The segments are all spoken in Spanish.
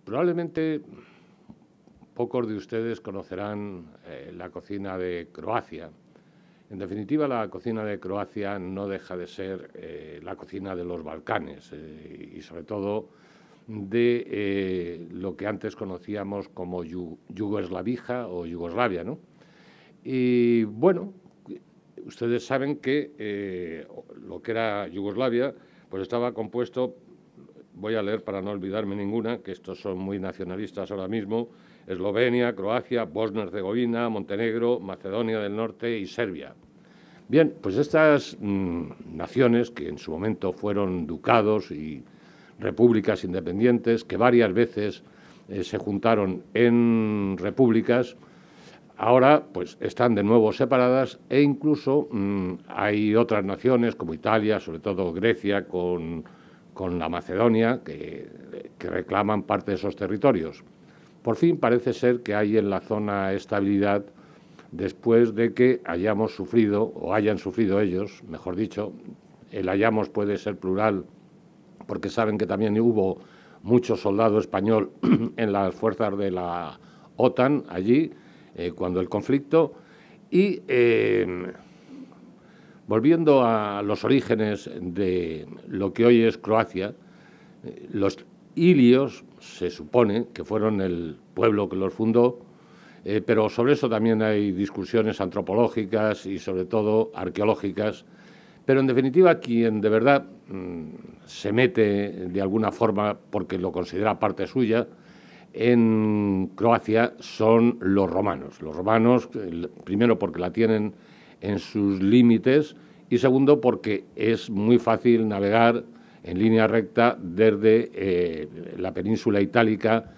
Probablemente pocos de ustedes conocerán la cocina de Croacia. En definitiva, la cocina de Croacia no deja de ser la cocina de los Balcanes y sobre todo de lo que antes conocíamos como Yugoslavia o Yugoslavia, ¿no? Y bueno, ustedes saben que lo que era Yugoslavia pues estaba compuesto, voy a leer para no olvidarme ninguna, que estos son muy nacionalistas ahora mismo: Eslovenia, Croacia, Bosnia-Herzegovina, Montenegro, Macedonia del Norte y Serbia. Bien, pues estas naciones, que en su momento fueron ducados y repúblicas independientes, que varias veces se juntaron en repúblicas, ahora pues están de nuevo separadas e incluso hay otras naciones como Italia, sobre todo Grecia, con la Macedonia, que reclaman parte de esos territorios. Por fin parece ser que hay en la zona estabilidad después de que hayamos sufrido, o hayan sufrido ellos, mejor dicho. El hayamos puede ser plural, porque saben que también hubo mucho soldado español en las fuerzas de la OTAN allí, cuando el conflicto. Y volviendo a los orígenes de lo que hoy es Croacia, los ilios se supone que fueron el pueblo que los fundó, pero sobre eso también hay discusiones antropológicas y sobre todo arqueológicas. Pero en definitiva, quien de verdad se mete de alguna forma, porque lo considera parte suya, en Croacia son los romanos. Los romanos, primero porque la tienen en sus límites y segundo porque es muy fácil navegar en línea recta desde la península itálica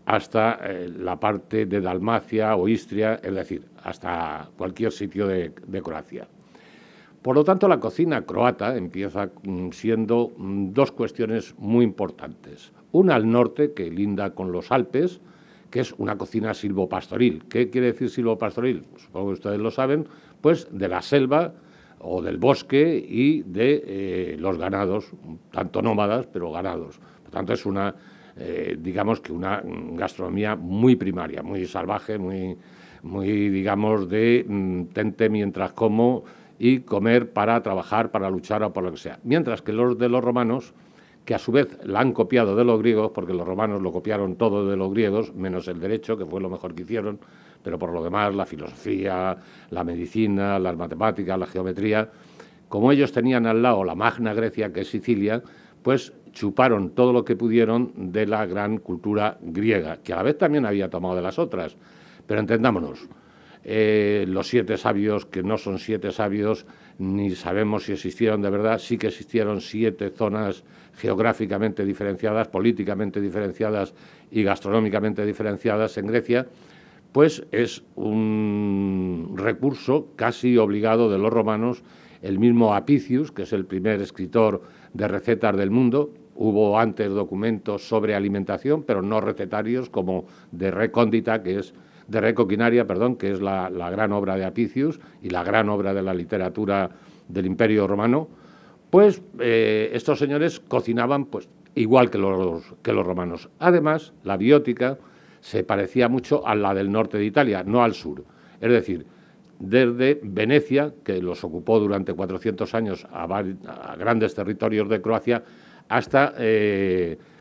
hasta la parte de Dalmacia o Istria, es decir, hasta cualquier sitio de Croacia. Por lo tanto, la cocina croata empieza siendo dos cuestiones muy importantes. Una al norte, que linda con los Alpes, que es una cocina silvopastoril. ¿Qué quiere decir silvopastoril? Supongo que ustedes lo saben, pues de la selva o del bosque y de los ganados, tanto nómadas, pero ganados. Por tanto, es una, digamos que una gastronomía muy primaria, muy salvaje, muy digamos, de tente mientras como y comer para trabajar, para luchar o por lo que sea. Mientras que los de los romanos, que a su vez la han copiado de los griegos, porque los romanos lo copiaron todo de los griegos, menos el derecho, que fue lo mejor que hicieron, pero por lo demás la filosofía, la medicina, las matemáticas, la geometría, como ellos tenían al lado la Magna Grecia, que es Sicilia, pues chuparon todo lo que pudieron de la gran cultura griega, que a la vez también había tomado de las otras. Pero entendámonos, los 7 sabios, que no son 7 sabios, ni sabemos si existieron de verdad. Sí que existieron 7 zonas geográficamente diferenciadas, políticamente diferenciadas y gastronómicamente diferenciadas en Grecia. Pues es un recurso casi obligado de los romanos. El mismo Apicius, que es el primer escritor de recetas del mundo. Hubo antes documentos sobre alimentación, pero no recetarios, como de Recondita, que es de Recoquinaria, perdón, que es la gran obra de Apicius y la gran obra de la literatura del Imperio Romano. Pues estos señores cocinaban pues igual que los romanos. Además, la biótica se parecía mucho a la del norte de Italia, no al sur. Es decir, desde Venecia, que los ocupó durante 400 años a grandes territorios de Croacia, hasta,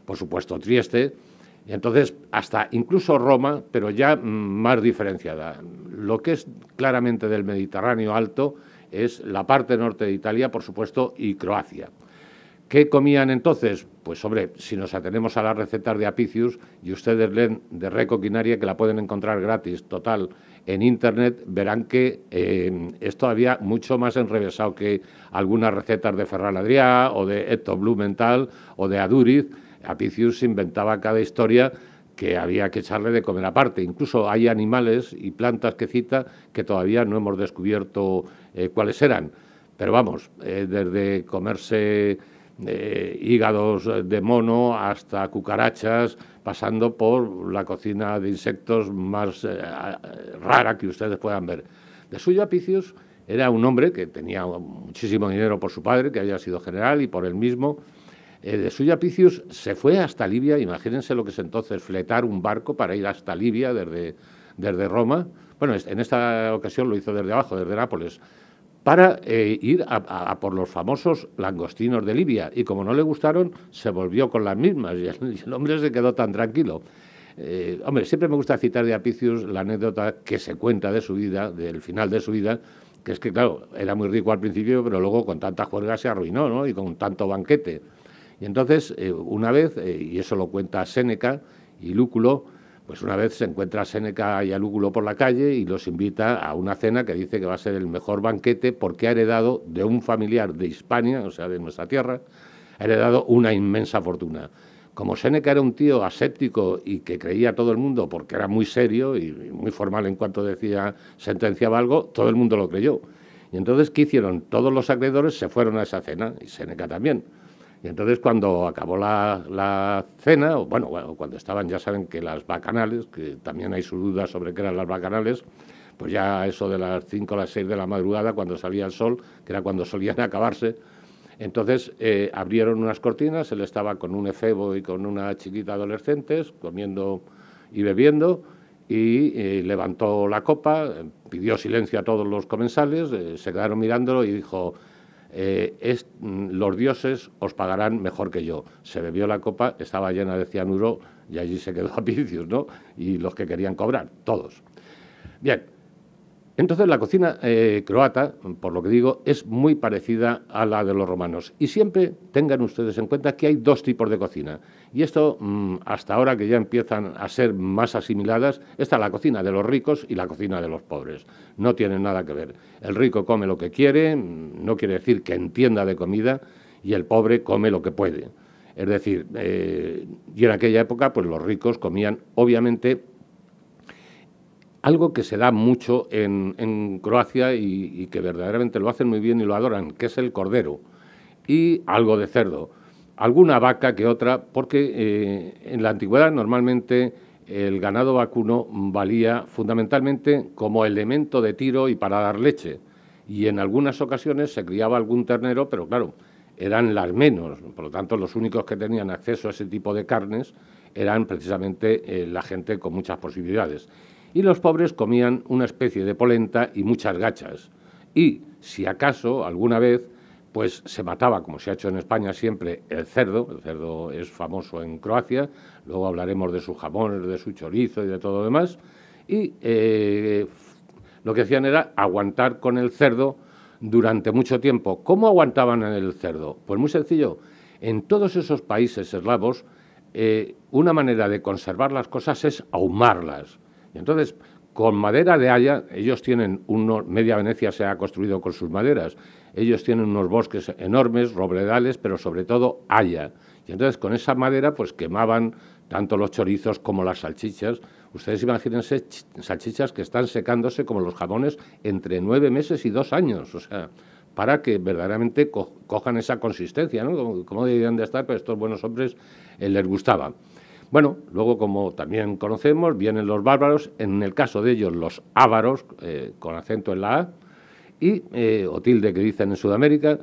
por supuesto, Trieste, y entonces hasta incluso Roma, pero ya más diferenciada. Lo que es claramente del Mediterráneo alto es la parte norte de Italia, por supuesto, y Croacia. ¿Qué comían entonces? Pues, hombre, si nos atenemos a las recetas de Apicius, y ustedes leen de Recoquinaria, que la pueden encontrar gratis, total, en Internet, verán que es todavía mucho más enrevesado que algunas recetas de Ferran Adrià o de Hector Blumenthal o de Aduriz. Apicius inventaba cada historia que había que echarle de comer aparte. Incluso hay animales y plantas que cita que todavía no hemos descubierto cuáles eran. Pero vamos, desde comerse hígados de mono hasta cucarachas, pasando por la cocina de insectos más rara que ustedes puedan ver. De suyo, Apicius era un hombre que tenía muchísimo dinero por su padre, que había sido general, y por él mismo. De Sulla Apicius se fue hasta Libia, imagínense lo que es entonces fletar un barco para ir hasta Libia desde Roma. Bueno, en esta ocasión lo hizo desde abajo, desde Nápoles, para ir a por los famosos langostinos de Libia. Y como no le gustaron, se volvió con las mismas y el hombre se quedó tan tranquilo. Hombre, siempre me gusta citar de Apicius la anécdota que se cuenta de su vida, del final de su vida, que es que, claro, era muy rico al principio, pero luego con tanta juerga se arruinó, ¿no? Y con tanto banquete. Y entonces, una vez, y eso lo cuenta Séneca y Lúculo, pues una vez se encuentra a Séneca y a Lúculo por la calle y los invita a una cena que dice que va a ser el mejor banquete porque ha heredado de un familiar de Hispania, o sea, de nuestra tierra, ha heredado una inmensa fortuna. Como Séneca era un tío aséptico y que creía a todo el mundo porque era muy serio y muy formal en cuanto decía, sentenciaba algo, todo el mundo lo creyó. Y entonces, ¿qué hicieron? Todos los acreedores se fueron a esa cena, y Séneca también. Y entonces cuando acabó la cena, bueno, cuando estaban, ya saben que las bacanales, que también hay sus dudas sobre qué eran las bacanales, pues ya eso de las 5 o las 6 de la madrugada, cuando salía el sol, que era cuando solían acabarse, entonces abrieron unas cortinas, él estaba con un efebo y con una chiquita adolescentes, comiendo y bebiendo, y levantó la copa, pidió silencio a todos los comensales, se quedaron mirándolo y dijo... los dioses os pagarán mejor que yo. Se bebió la copa, estaba llena de cianuro y allí se quedó Apicius, ¿no? Y los que querían cobrar, todos. Bien, entonces la cocina croata, por lo que digo, es muy parecida a la de los romanos. Y siempre tengan ustedes en cuenta que hay dos tipos de cocina. Y esto, hasta ahora que ya empiezan a ser más asimiladas, está la cocina de los ricos y la cocina de los pobres. No tienen nada que ver. El rico come lo que quiere, no quiere decir que entienda de comida, y el pobre come lo que puede. Es decir, y en aquella época, pues los ricos comían, obviamente, algo que se da mucho en Croacia y que verdaderamente lo hacen muy bien y lo adoran, que es el cordero, y algo de cerdo, alguna vaca que otra, porque en la antigüedad normalmente el ganado vacuno valía fundamentalmente como elemento de tiro y para dar leche, y en algunas ocasiones se criaba algún ternero, pero claro, eran las menos, por lo tanto los únicos que tenían acceso a ese tipo de carnes eran precisamente la gente con muchas posibilidades. Y los pobres comían una especie de polenta y muchas gachas. Y, si acaso, alguna vez, pues se mataba, como se ha hecho en España siempre, el cerdo es famoso en Croacia, luego hablaremos de sus jamones, de su chorizo y de todo lo demás, y lo que hacían era aguantar con el cerdo durante mucho tiempo. ¿Cómo aguantaban el cerdo? Pues muy sencillo, en todos esos países eslavos, una manera de conservar las cosas es ahumarlas. Y entonces, con madera de haya, ellos tienen media Venecia se ha construido con sus maderas, ellos tienen unos bosques enormes, robledales, pero sobre todo haya. Y entonces, con esa madera, pues quemaban tanto los chorizos como las salchichas. Ustedes imagínense salchichas que están secándose como los jamones entre 9 meses y 2 años, o sea, para que verdaderamente cojan esa consistencia, ¿no? Como debían de estar, pero a estos buenos hombres les gustaba. Bueno, luego, como también conocemos, vienen los bárbaros, en el caso de ellos los ávaros, con acento en la A, y o tilde que dicen en Sudamérica,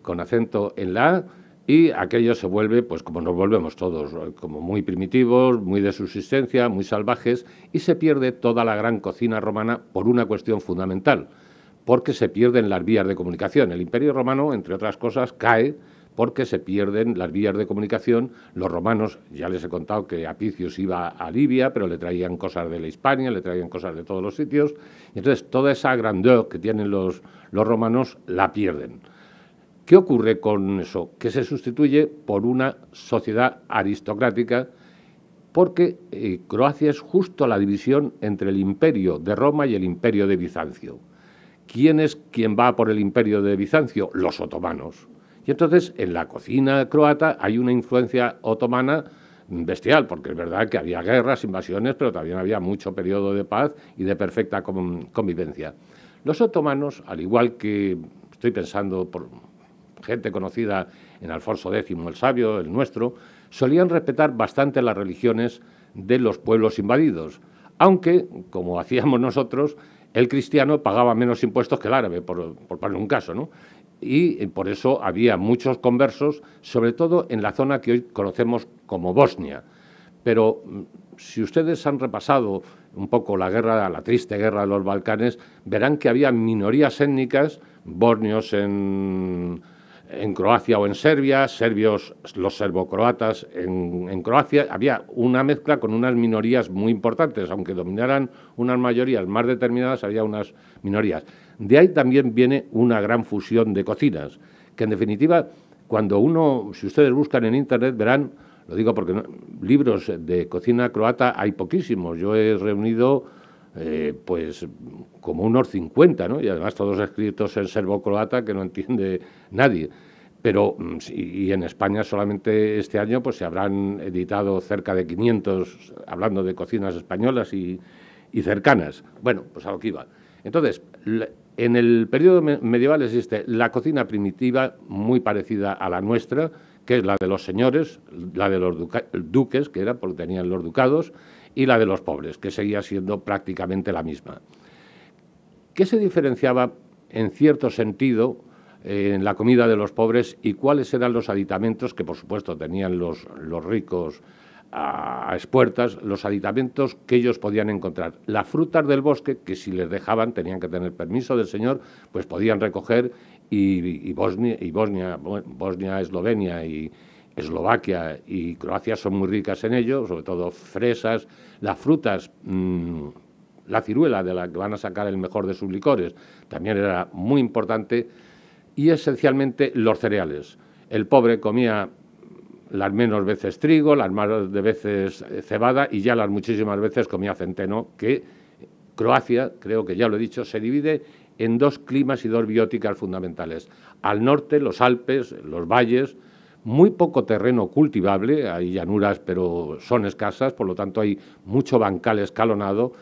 con acento en la A, y aquello se vuelve, pues como nos volvemos todos, como muy primitivos, muy de subsistencia, muy salvajes, y se pierde toda la gran cocina romana por una cuestión fundamental, porque se pierden las vías de comunicación. El Imperio Romano, entre otras cosas, cae porque se pierden las vías de comunicación. Los romanos, ya les he contado que Apicius iba a Libia, pero le traían cosas de la Hispania, le traían cosas de todos los sitios, y entonces toda esa grandeur que tienen los romanos la pierden. ¿Qué ocurre con eso? Que se sustituye por una sociedad aristocrática, porque Croacia es justo la división entre el Imperio de Roma y el Imperio de Bizancio. ¿Quién es quien va por el Imperio de Bizancio? Los otomanos. Y entonces, en la cocina croata hay una influencia otomana bestial, porque es verdad que había guerras, invasiones, pero también había mucho periodo de paz y de perfecta convivencia. Los otomanos, al igual que, estoy pensando por gente conocida en Alfonso X el Sabio, el nuestro, solían respetar bastante las religiones de los pueblos invadidos, aunque, como hacíamos nosotros, el cristiano pagaba menos impuestos que el árabe, por poner un caso, ¿no? y por eso había muchos conversos, sobre todo en la zona que hoy conocemos como Bosnia. Pero si ustedes han repasado un poco la triste guerra de los Balcanes, verán que había minorías étnicas, bosnios en Croacia o en Serbia, serbios, los serbocroatas en Croacia. Había una mezcla con unas minorías muy importantes, aunque dominaran unas mayorías más determinadas, había unas minorías. De ahí también viene una gran fusión de cocinas, que en definitiva, cuando si ustedes buscan en Internet, verán, lo digo porque libros de cocina croata hay poquísimos. Yo he reunido pues como unos 50, ¿no? Y además todos escritos en serbo-croata que no entiende nadie. Pero, y en España solamente este año pues se habrán editado cerca de 500, hablando de cocinas españolas y cercanas. Bueno, pues a lo que iba. Entonces, en el periodo medieval existe la cocina primitiva muy parecida a la nuestra, que es la de los señores, la de los duques, que era porque tenían los ducados, y la de los pobres, que seguía siendo prácticamente la misma. ¿Qué se diferenciaba en cierto sentido en la comida de los pobres y cuáles eran los aditamentos que, por supuesto, tenían los ricos a expuertas, los aditamentos que ellos podían encontrar? Las frutas del bosque, que si les dejaban, tenían que tener permiso del señor, pues podían recoger, y Bosnia, Eslovenia y Eslovaquia y Croacia son muy ricas en ello, sobre todo fresas, las frutas, la ciruela de la que van a sacar el mejor de sus licores, también era muy importante, y esencialmente los cereales. El pobre comía las menos veces trigo, las más de veces cebada, y ya las muchísimas veces comía centeno, que Croacia, creo que ya lo he dicho, se divide en dos climas y dos bióticas fundamentales. Al norte, los Alpes, los valles, muy poco terreno cultivable, hay llanuras pero son escasas, por lo tanto hay mucho bancal escalonado.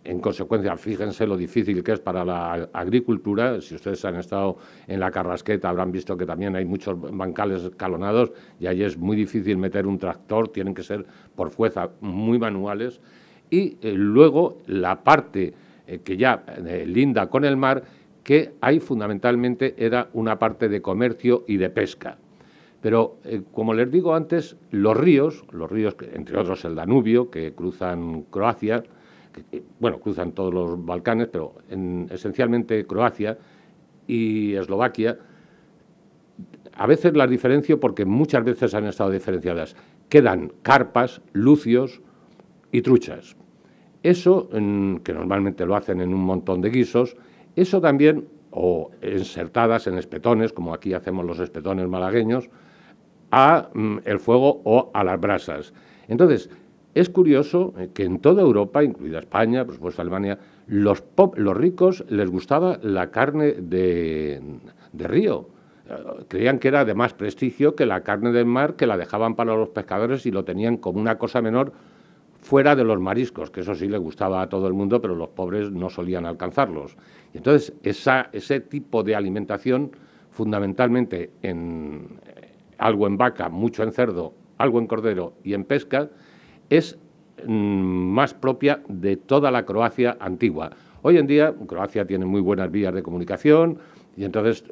En consecuencia, fíjense lo difícil que es para la agricultura. Si ustedes han estado en la Carrasqueta habrán visto que también hay muchos bancales escalonados y ahí es muy difícil meter un tractor, tienen que ser por fuerza muy manuales. Y luego la parte que ya linda con el mar, que ahí fundamentalmente era una parte de comercio y de pesca. Pero, como les digo antes, los ríos, entre otros el Danubio, que cruzan Croacia, cruzan todos los Balcanes, pero esencialmente Croacia y Eslovaquia, a veces las diferencio porque muchas veces han estado diferenciadas. Quedan carpas, lucios y truchas. Eso, que normalmente lo hacen en un montón de guisos, eso también, o insertadas en espetones, como aquí hacemos los espetones malagueños, a el fuego o a las brasas. Entonces, es curioso que en toda Europa, incluida España, por supuesto Alemania, los ricos les gustaba la carne de río. Creían que era de más prestigio que la carne del mar, que la dejaban para los pescadores y lo tenían como una cosa menor fuera de los mariscos, que eso sí le gustaba a todo el mundo, pero los pobres no solían alcanzarlos. Y entonces, ese tipo de alimentación, fundamentalmente algo en vaca, mucho en cerdo, algo en cordero y en pesca, es más propia de toda la Croacia antigua. Hoy en día, Croacia tiene muy buenas vías de comunicación y entonces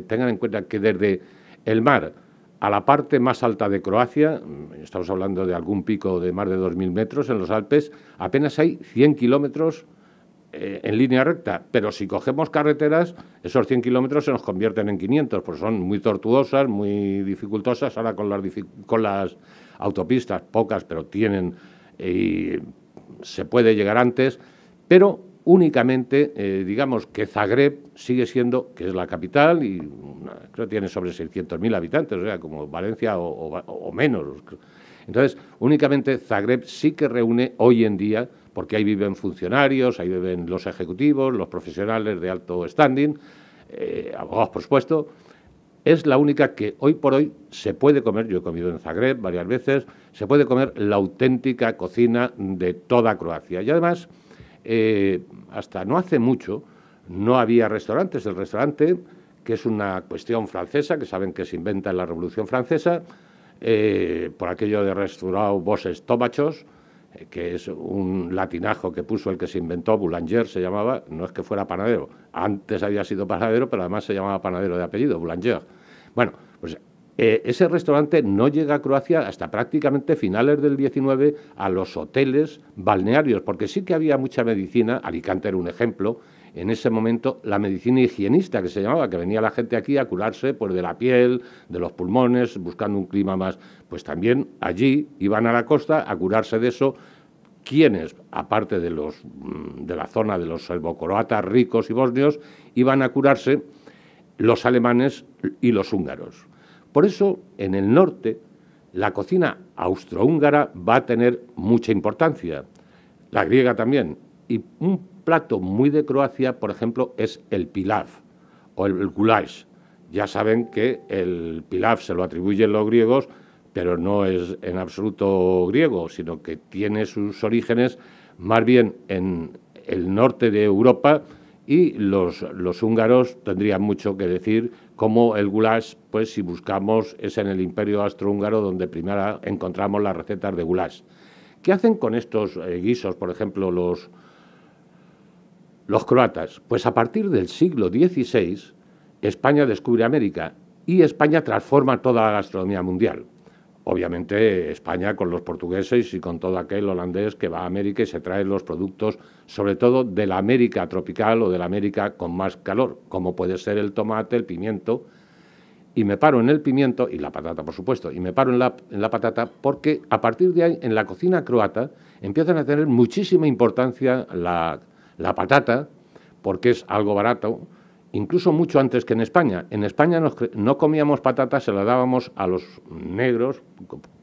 tengan en cuenta que desde el mar a la parte más alta de Croacia, estamos hablando de algún pico de más de 2.000 metros en los Alpes, apenas hay 100 kilómetros en línea recta, pero si cogemos carreteras, esos 100 kilómetros se nos convierten en 500, porque son muy tortuosas, muy dificultosas. Ahora con las autopistas, pocas, pero tienen, se puede llegar antes, pero únicamente, digamos que Zagreb sigue siendo, que es la capital, y creo que tiene sobre 600.000 habitantes, o sea, como Valencia o menos. Entonces, únicamente Zagreb sí que reúne hoy en día, porque ahí viven funcionarios, ahí viven los ejecutivos, los profesionales de alto standing, abogados, por supuesto. Es la única que hoy por hoy se puede comer, yo he comido en Zagreb varias veces, se puede comer la auténtica cocina de toda Croacia. Y además, hasta no hace mucho, no había restaurantes. El restaurante, que es una cuestión francesa, que saben que se inventa en la Revolución Francesa, por aquello de restaurado vos estómachos, que es un latinajo que puso el que se inventó, Boulanger se llamaba, no es que fuera panadero, antes había sido panadero, pero además se llamaba panadero de apellido, Boulanger. Bueno, pues ese restaurante no llega a Croacia hasta prácticamente finales del 19 a los hoteles balnearios, porque sí que había mucha medicina, Alicante era un ejemplo, en ese momento la medicina higienista que se llamaba, que venía la gente aquí a curarse pues de la piel, de los pulmones, buscando un clima más, pues también allí iban a la costa a curarse de eso. Quienes, aparte de la zona de los serbocroatas ricos y bosnios, iban a curarse los alemanes y los húngaros. Por eso, en el norte, la cocina austrohúngara va a tener mucha importancia, la griega también, y un plato muy de Croacia, por ejemplo, es el pilav o el goulash. Ya saben que el pilav se lo atribuyen los griegos, pero no es en absoluto griego, sino que tiene sus orígenes más bien en el norte de Europa, y los húngaros tendrían mucho que decir, como el goulash, pues si buscamos, es en el Imperio Austrohúngaro donde primero encontramos las recetas de goulash. ¿Qué hacen con estos guisos, por ejemplo, los croatas? Pues a partir del siglo XVI, España descubre América y España transforma toda la gastronomía mundial. Obviamente España con los portugueses y con todo aquel holandés que va a América y se trae los productos, sobre todo de la América tropical o de la América con más calor, como puede ser el tomate, el pimiento. Y me paro en el pimiento, y la patata, por supuesto, y me paro en la patata porque a partir de ahí, en la cocina croata, empiezan a tener muchísima importancia la patata, porque es algo barato, incluso mucho antes que en España. En España no comíamos patatas, se las dábamos a los negros,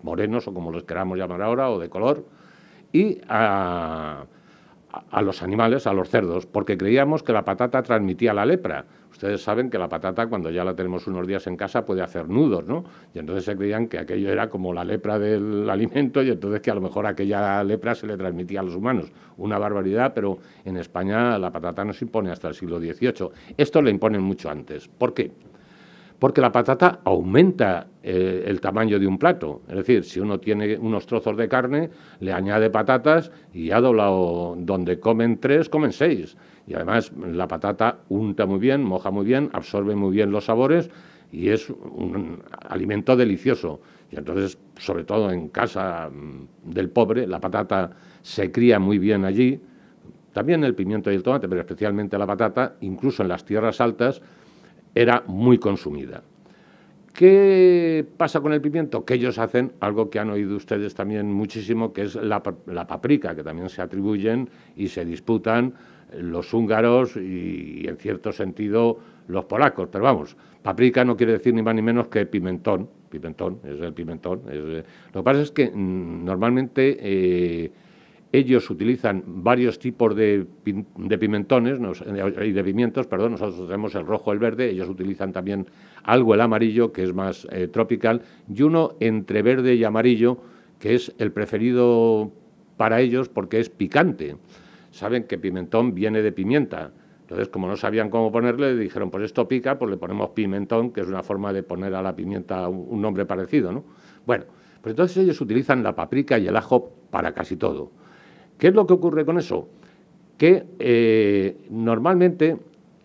morenos o como los queramos llamar ahora, o de color, y a los animales, a los cerdos, porque creíamos que la patata transmitía la lepra. Ustedes saben que la patata, cuando ya la tenemos unos días en casa, puede hacer nudos, ¿no? Y entonces se creían que aquello era como la lepra del alimento, y entonces que a lo mejor aquella lepra se le transmitía a los humanos. Una barbaridad, pero en España la patata no se impone hasta el siglo XVIII. Esto le imponen mucho antes. ¿Por qué? Porque la patata aumenta el tamaño de un plato. Es decir, si uno tiene unos trozos de carne, le añade patatas y ha doblado, donde comen 3, comen 6. Y además la patata unta muy bien, moja muy bien, absorbe muy bien los sabores y es un alimento delicioso. Y entonces, sobre todo en casa del pobre, la patata se cría muy bien allí. También el pimiento y el tomate, pero especialmente la patata, incluso en las tierras altas, era muy consumida. ¿Qué pasa con el pimiento? Que ellos hacen algo que han oído ustedes también muchísimo, que es la paprika, que también se atribuyen y se disputan los húngaros y en cierto sentido los polacos. Pero vamos, paprika no quiere decir ni más ni menos que pimentón. Pimentón, es el pimentón. Lo que pasa es que normalmente ellos utilizan varios tipos de pimentones y de pimientos, perdón. Nosotros tenemos el rojo, el verde, ellos utilizan también algo el amarillo, que es más tropical, y uno entre verde y amarillo, que es el preferido para ellos porque es picante. Saben que pimentón viene de pimienta, entonces como no sabían cómo ponerle, dijeron, pues esto pica, pues le ponemos pimentón, que es una forma de poner a la pimienta un nombre parecido, ¿no? Bueno, pues entonces ellos utilizan la paprika y el ajo para casi todo. ¿Qué es lo que ocurre con eso? Que normalmente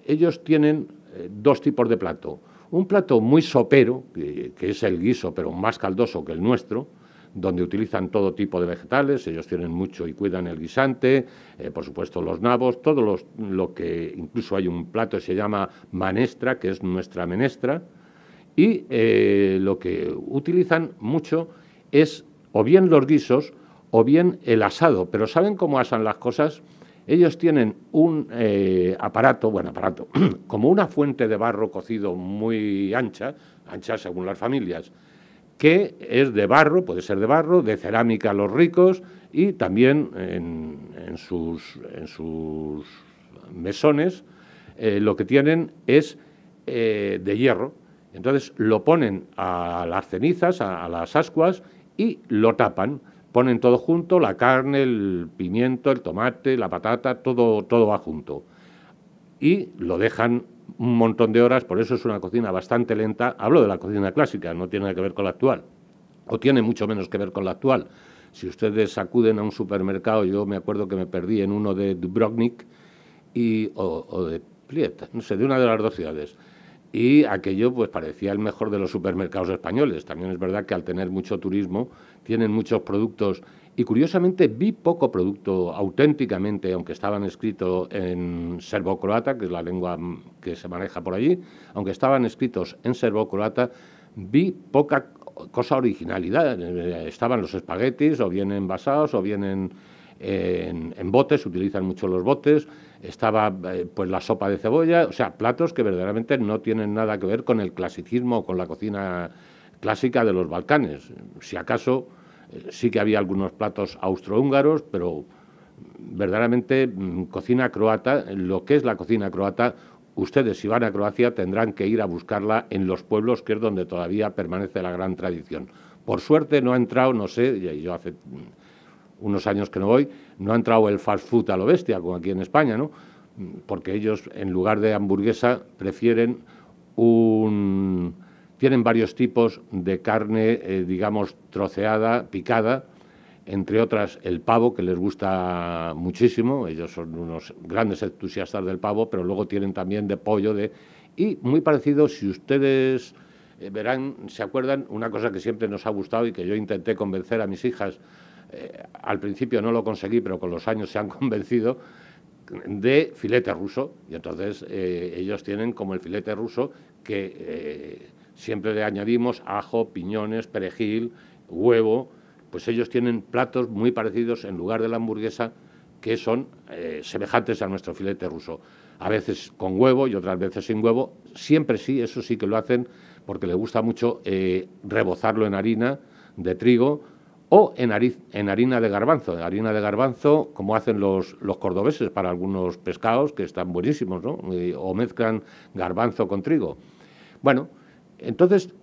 ellos tienen dos tipos de plato. Un plato muy sopero, que es el guiso, pero más caldoso que el nuestro, donde utilizan todo tipo de vegetales, ellos tienen mucho y cuidan el guisante, por supuesto los nabos, todo lo que incluso hay un plato que se llama manestra, que es nuestra menestra, y lo que utilizan mucho es o bien los guisos o bien el asado. Pero ¿saben cómo asan las cosas? Ellos tienen un aparato, como una fuente de barro cocido muy ancha según las familias, que es de barro, puede ser de barro, de cerámica los ricos, y también en sus mesones lo que tienen es de hierro. Entonces lo ponen a las cenizas, a las ascuas, y lo tapan. Ponen todo junto, la carne, el pimiento, el tomate, la patata, todo va junto. Y lo dejan un montón de horas, por eso es una cocina bastante lenta. Hablo de la cocina clásica, no tiene que ver con la actual, o tiene mucho menos que ver con la actual. Si ustedes acuden a un supermercado, yo me acuerdo que me perdí en uno de Dubrovnik o de Pliet, no sé, de una de las dos ciudades. Y aquello pues parecía el mejor de los supermercados españoles. También es verdad que al tener mucho turismo tienen muchos productos y curiosamente vi poco producto auténticamente, aunque estaban escritos en serbo-croata, que es la lengua que se maneja por allí, aunque estaban escritos en serbo-croata, vi poca cosa originalidad. Estaban los espaguetis o bien envasados o bien en botes, se utilizan mucho los botes, estaba pues la sopa de cebolla, o sea, platos que verdaderamente no tienen nada que ver con el clasicismo o con la cocina clásica de los Balcanes. Si acaso sí que había algunos platos austrohúngaros, pero verdaderamente cocina croata, lo que es la cocina croata, ustedes si van a Croacia tendrán que ir a buscarla en los pueblos, que es donde todavía permanece la gran tradición. Por suerte no ha entrado, no sé, yo hace unos años que no voy, no ha entrado el fast food a lo bestia, como aquí en España, ¿no? Porque ellos, en lugar de hamburguesa, prefieren tienen varios tipos de carne, digamos, troceada, picada, entre otras el pavo, que les gusta muchísimo, ellos son unos grandes entusiastas del pavo, pero luego tienen también de pollo, y muy parecido, si ustedes verán, se acuerdan, una cosa que siempre nos ha gustado y que yo intenté convencer a mis hijas, al principio no lo conseguí, pero con los años se han convencido, de filete ruso, y entonces ellos tienen como el filete ruso que siempre le añadimos ajo, piñones, perejil, huevo, pues ellos tienen platos muy parecidos en lugar de la hamburguesa que son semejantes a nuestro filete ruso, a veces con huevo y otras veces sin huevo, siempre sí, eso sí que lo hacen porque les gusta mucho rebozarlo en harina de trigo o en harina de garbanzo, como hacen los cordobeses para algunos pescados, que están buenísimos, ¿no? O mezclan garbanzo con trigo. Bueno, entonces,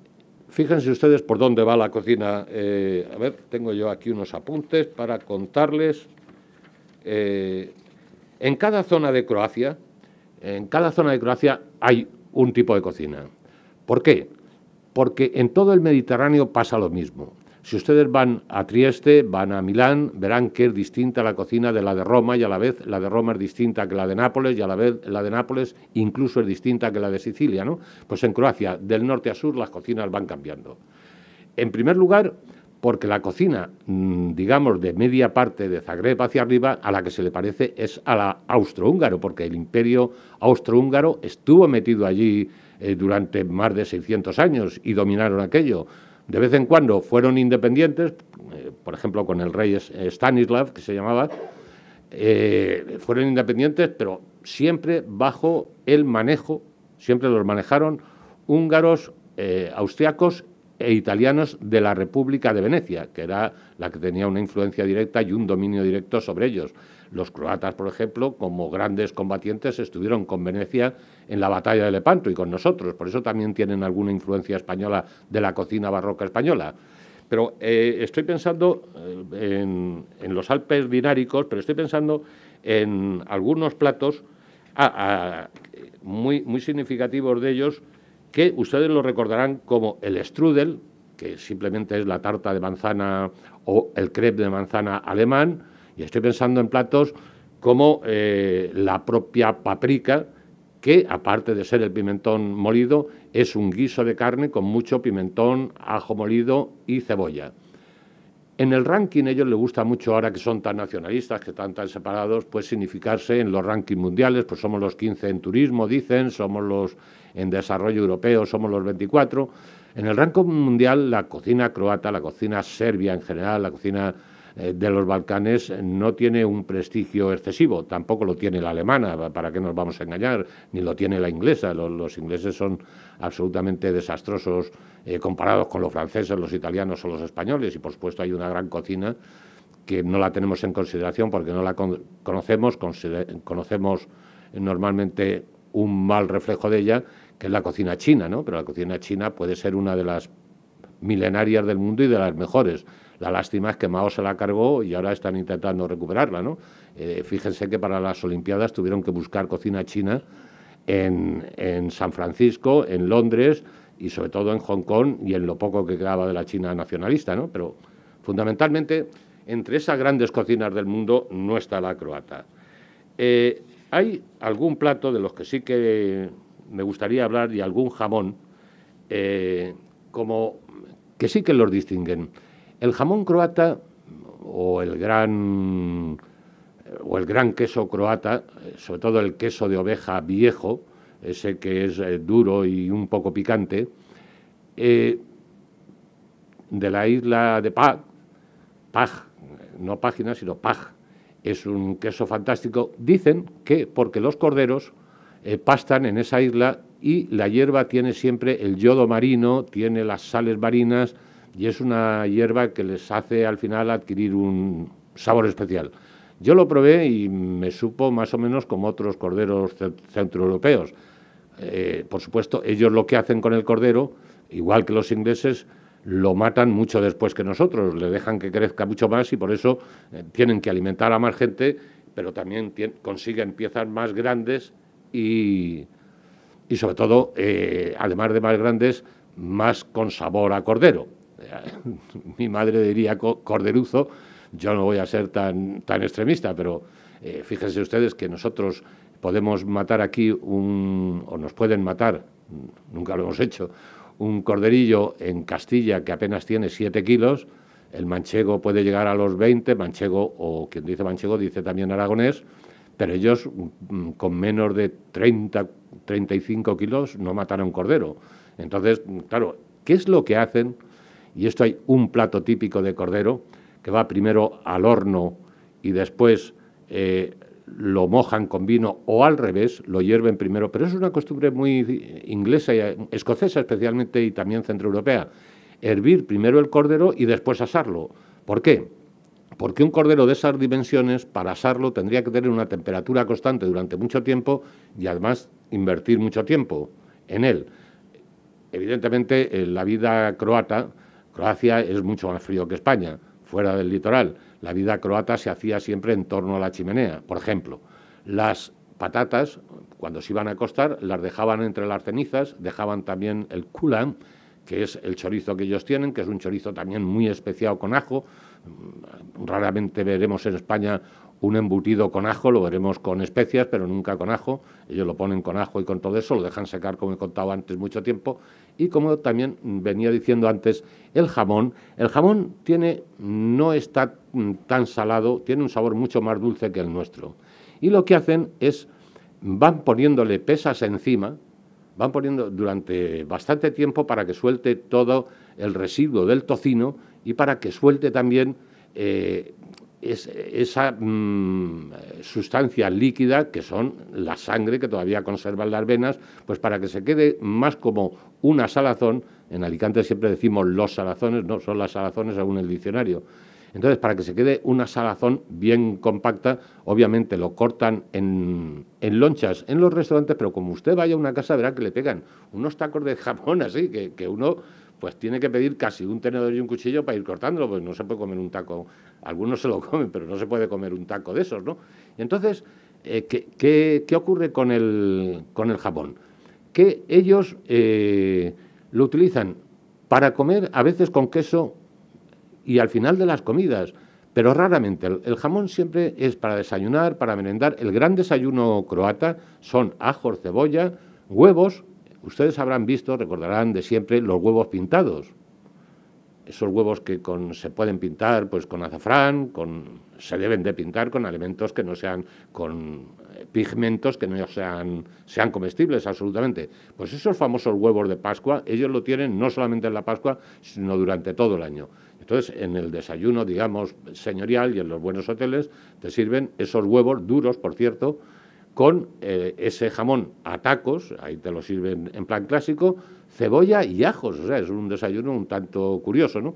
fíjense ustedes por dónde va la cocina. A ver, tengo yo aquí unos apuntes para contarles. En cada zona de Croacia hay un tipo de cocina. ¿Por qué? Porque en todo el Mediterráneo pasa lo mismo. Si ustedes van a Trieste, van a Milán, verán que es distinta la cocina de la de Roma y a la vez la de Roma es distinta que la de Nápoles y a la vez la de Nápoles incluso es distinta que la de Sicilia, ¿no? Pues en Croacia, del norte a sur, las cocinas van cambiando. En primer lugar, porque la cocina, digamos, de media parte de Zagreb hacia arriba, a la que se le parece es a la austrohúngaro, porque el imperio austrohúngaro estuvo metido allí durante más de 600 años y dominaron aquello. De vez en cuando fueron independientes, por ejemplo con el rey Stanislav, que se llamaba, fueron independientes, pero siempre bajo el manejo, siempre los manejaron húngaros, austriacos e italianos de la República de Venecia, que era la que tenía una influencia directa y un dominio directo sobre ellos. Los croatas, por ejemplo, como grandes combatientes, estuvieron con Venecia en la batalla de Lepanto y con nosotros. Por eso también tienen alguna influencia española de la cocina barroca española. Pero estoy pensando en los Alpes dináricos, pero estoy pensando en algunos platos muy significativos de ellos, que ustedes lo recordarán como el strudel, que simplemente es la tarta de manzana o el crepe de manzana alemán, y estoy pensando en platos como la propia paprika, que aparte de ser el pimentón molido, es un guiso de carne con mucho pimentón, ajo molido y cebolla. En el ranking, ellos les gusta mucho, ahora que son tan nacionalistas, que están tan separados, pues significarse en los rankings mundiales, pues somos los 15 en turismo, dicen, somos los en desarrollo europeo, somos los 24. En el ranking mundial, la cocina croata, la cocina serbia en general, la cocina de los Balcanes no tiene un prestigio excesivo, tampoco lo tiene la alemana, para qué nos vamos a engañar, ni lo tiene la inglesa, los ingleses son absolutamente desastrosos comparados con los franceses, los italianos o los españoles, y por supuesto hay una gran cocina que no la tenemos en consideración porque no la conocemos normalmente un mal reflejo de ella, que es la cocina china, ¿no? Pero la cocina china puede ser una de las milenarias del mundo y de las mejores. La lástima es que Mao se la cargó y ahora están intentando recuperarla, ¿no? Fíjense que para las Olimpiadas tuvieron que buscar cocina china en San Francisco, en Londres y sobre todo en Hong Kong y en lo poco que quedaba de la China nacionalista, ¿no? Pero fundamentalmente entre esas grandes cocinas del mundo no está la croata. Hay algún plato de los que sí que me gustaría hablar y algún jamón como que sí que los distinguen. El jamón croata o el gran queso croata, sobre todo el queso de oveja viejo, ese que es duro y un poco picante, de la isla de Pag, no página, sino Pag, es un queso fantástico. Dicen que porque los corderos pastan en esa isla y la hierba tiene siempre el yodo marino, tiene las sales marinas y es una hierba que les hace al final adquirir un sabor especial. Yo lo probé y me supo más o menos como otros corderos centroeuropeos. Por supuesto, ellos lo que hacen con el cordero, igual que los ingleses, lo matan mucho después que nosotros, le dejan que crezca mucho más y por eso tienen que alimentar a más gente, pero también consiguen piezas más grandes y sobre todo, además de más grandes, más con sabor a cordero. Mi madre diría corderuzo, yo no voy a ser tan extremista, pero fíjense ustedes que nosotros podemos matar aquí o nos pueden matar, nunca lo hemos hecho, un corderillo en Castilla que apenas tiene 7 kilos, el manchego puede llegar a los 20, manchego, o quien dice manchego dice también aragonés, pero ellos con menos de 30, 35 kilos no matan a un cordero. Entonces, claro, ¿qué es lo que hacen? Y esto hay un plato típico de cordero que va primero al horno y después lo mojan con vino o al revés, lo hierven primero, pero es una costumbre muy inglesa y escocesa especialmente y también centroeuropea. Hervir primero el cordero y después asarlo. ¿Por qué? Porque un cordero de esas dimensiones, para asarlo, tendría que tener una temperatura constante durante mucho tiempo y además invertir mucho tiempo en él. Evidentemente, en la vida Croacia es mucho más frío que España, fuera del litoral. La vida croata se hacía siempre en torno a la chimenea. Por ejemplo, las patatas, cuando se iban a costar, las dejaban entre las cenizas, dejaban también el kulan, que es el chorizo que ellos tienen, que es un chorizo también muy especiado con ajo. Raramente veremos en España un embutido con ajo, lo veremos con especias, pero nunca con ajo. Ellos lo ponen con ajo y con todo eso, lo dejan secar, como he contado antes, mucho tiempo. Y como también venía diciendo antes, el jamón no está tan salado, tiene un sabor mucho más dulce que el nuestro. Y lo que hacen es, van poniéndole pesas encima, van poniendo durante bastante tiempo para que suelte todo el residuo del tocino y para que suelte también esa sustancia líquida que son la sangre que todavía conservan las venas, pues para que se quede más como una salazón. En Alicante siempre decimos los salazones, no son las salazones según el diccionario. Entonces, para que se quede una salazón bien compacta, obviamente lo cortan en lonchas en los restaurantes, pero como usted vaya a una casa verá que le pegan unos tacos de jamón así, que uno pues tiene que pedir casi un tenedor y un cuchillo para ir cortándolo, pues no se puede comer un taco. Algunos se lo comen, pero no se puede comer un taco de esos, ¿no? Y entonces, ¿qué ocurre con el jamón? Que ellos lo utilizan para comer a veces con queso y al final de las comidas, pero raramente. El jamón siempre es para desayunar, para merendar. El gran desayuno croata son ajos, cebolla, huevos. Ustedes habrán visto, recordarán de siempre, los huevos pintados. Esos huevos que se pueden pintar pues con azafrán, se deben de pintar con alimentos que no sean, con pigmentos que no sean comestibles absolutamente. Pues esos famosos huevos de Pascua, ellos lo tienen no solamente en la Pascua, sino durante todo el año. Entonces, en el desayuno, digamos, señorial y en los buenos hoteles, te sirven esos huevos duros, por cierto, con ese jamón a tacos, ahí te lo sirven en plan clásico, cebolla y ajos, o sea, es un desayuno un tanto curioso, ¿no?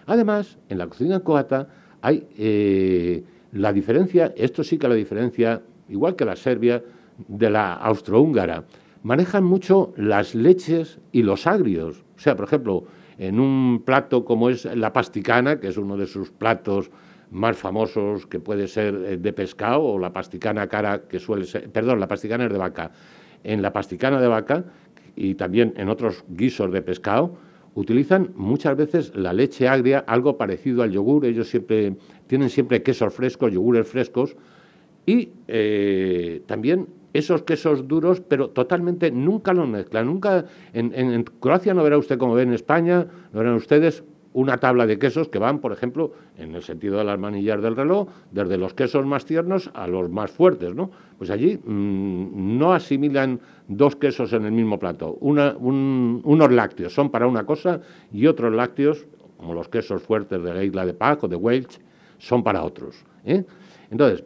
Además, en la cocina croata hay la diferencia, esto sí que la diferencia, igual que la serbia, de la austrohúngara. Manejan mucho las leches y los agrios. O sea, por ejemplo, en un plato como es la pasticana, que es uno de sus platos más famosos, que puede ser de pescado, o la pasticana cara, que suele ser, perdón, la pasticana es de vaca. En la pasticana de vaca y también en otros guisos de pescado, utilizan muchas veces la leche agria, algo parecido al yogur. Ellos tienen siempre quesos frescos, yogures frescos, y también esos quesos duros, pero totalmente nunca los mezclan. Nunca, en Croacia no verá usted, como ve en España, no verán ustedes una tabla de quesos que van, por ejemplo, en el sentido de las manillas del reloj, desde los quesos más tiernos a los más fuertes, ¿no? Pues allí no asimilan dos quesos en el mismo plato. Unos lácteos son para una cosa y otros lácteos, como los quesos fuertes de la isla de Pâques o de Welch, son para otros, ¿eh? Entonces,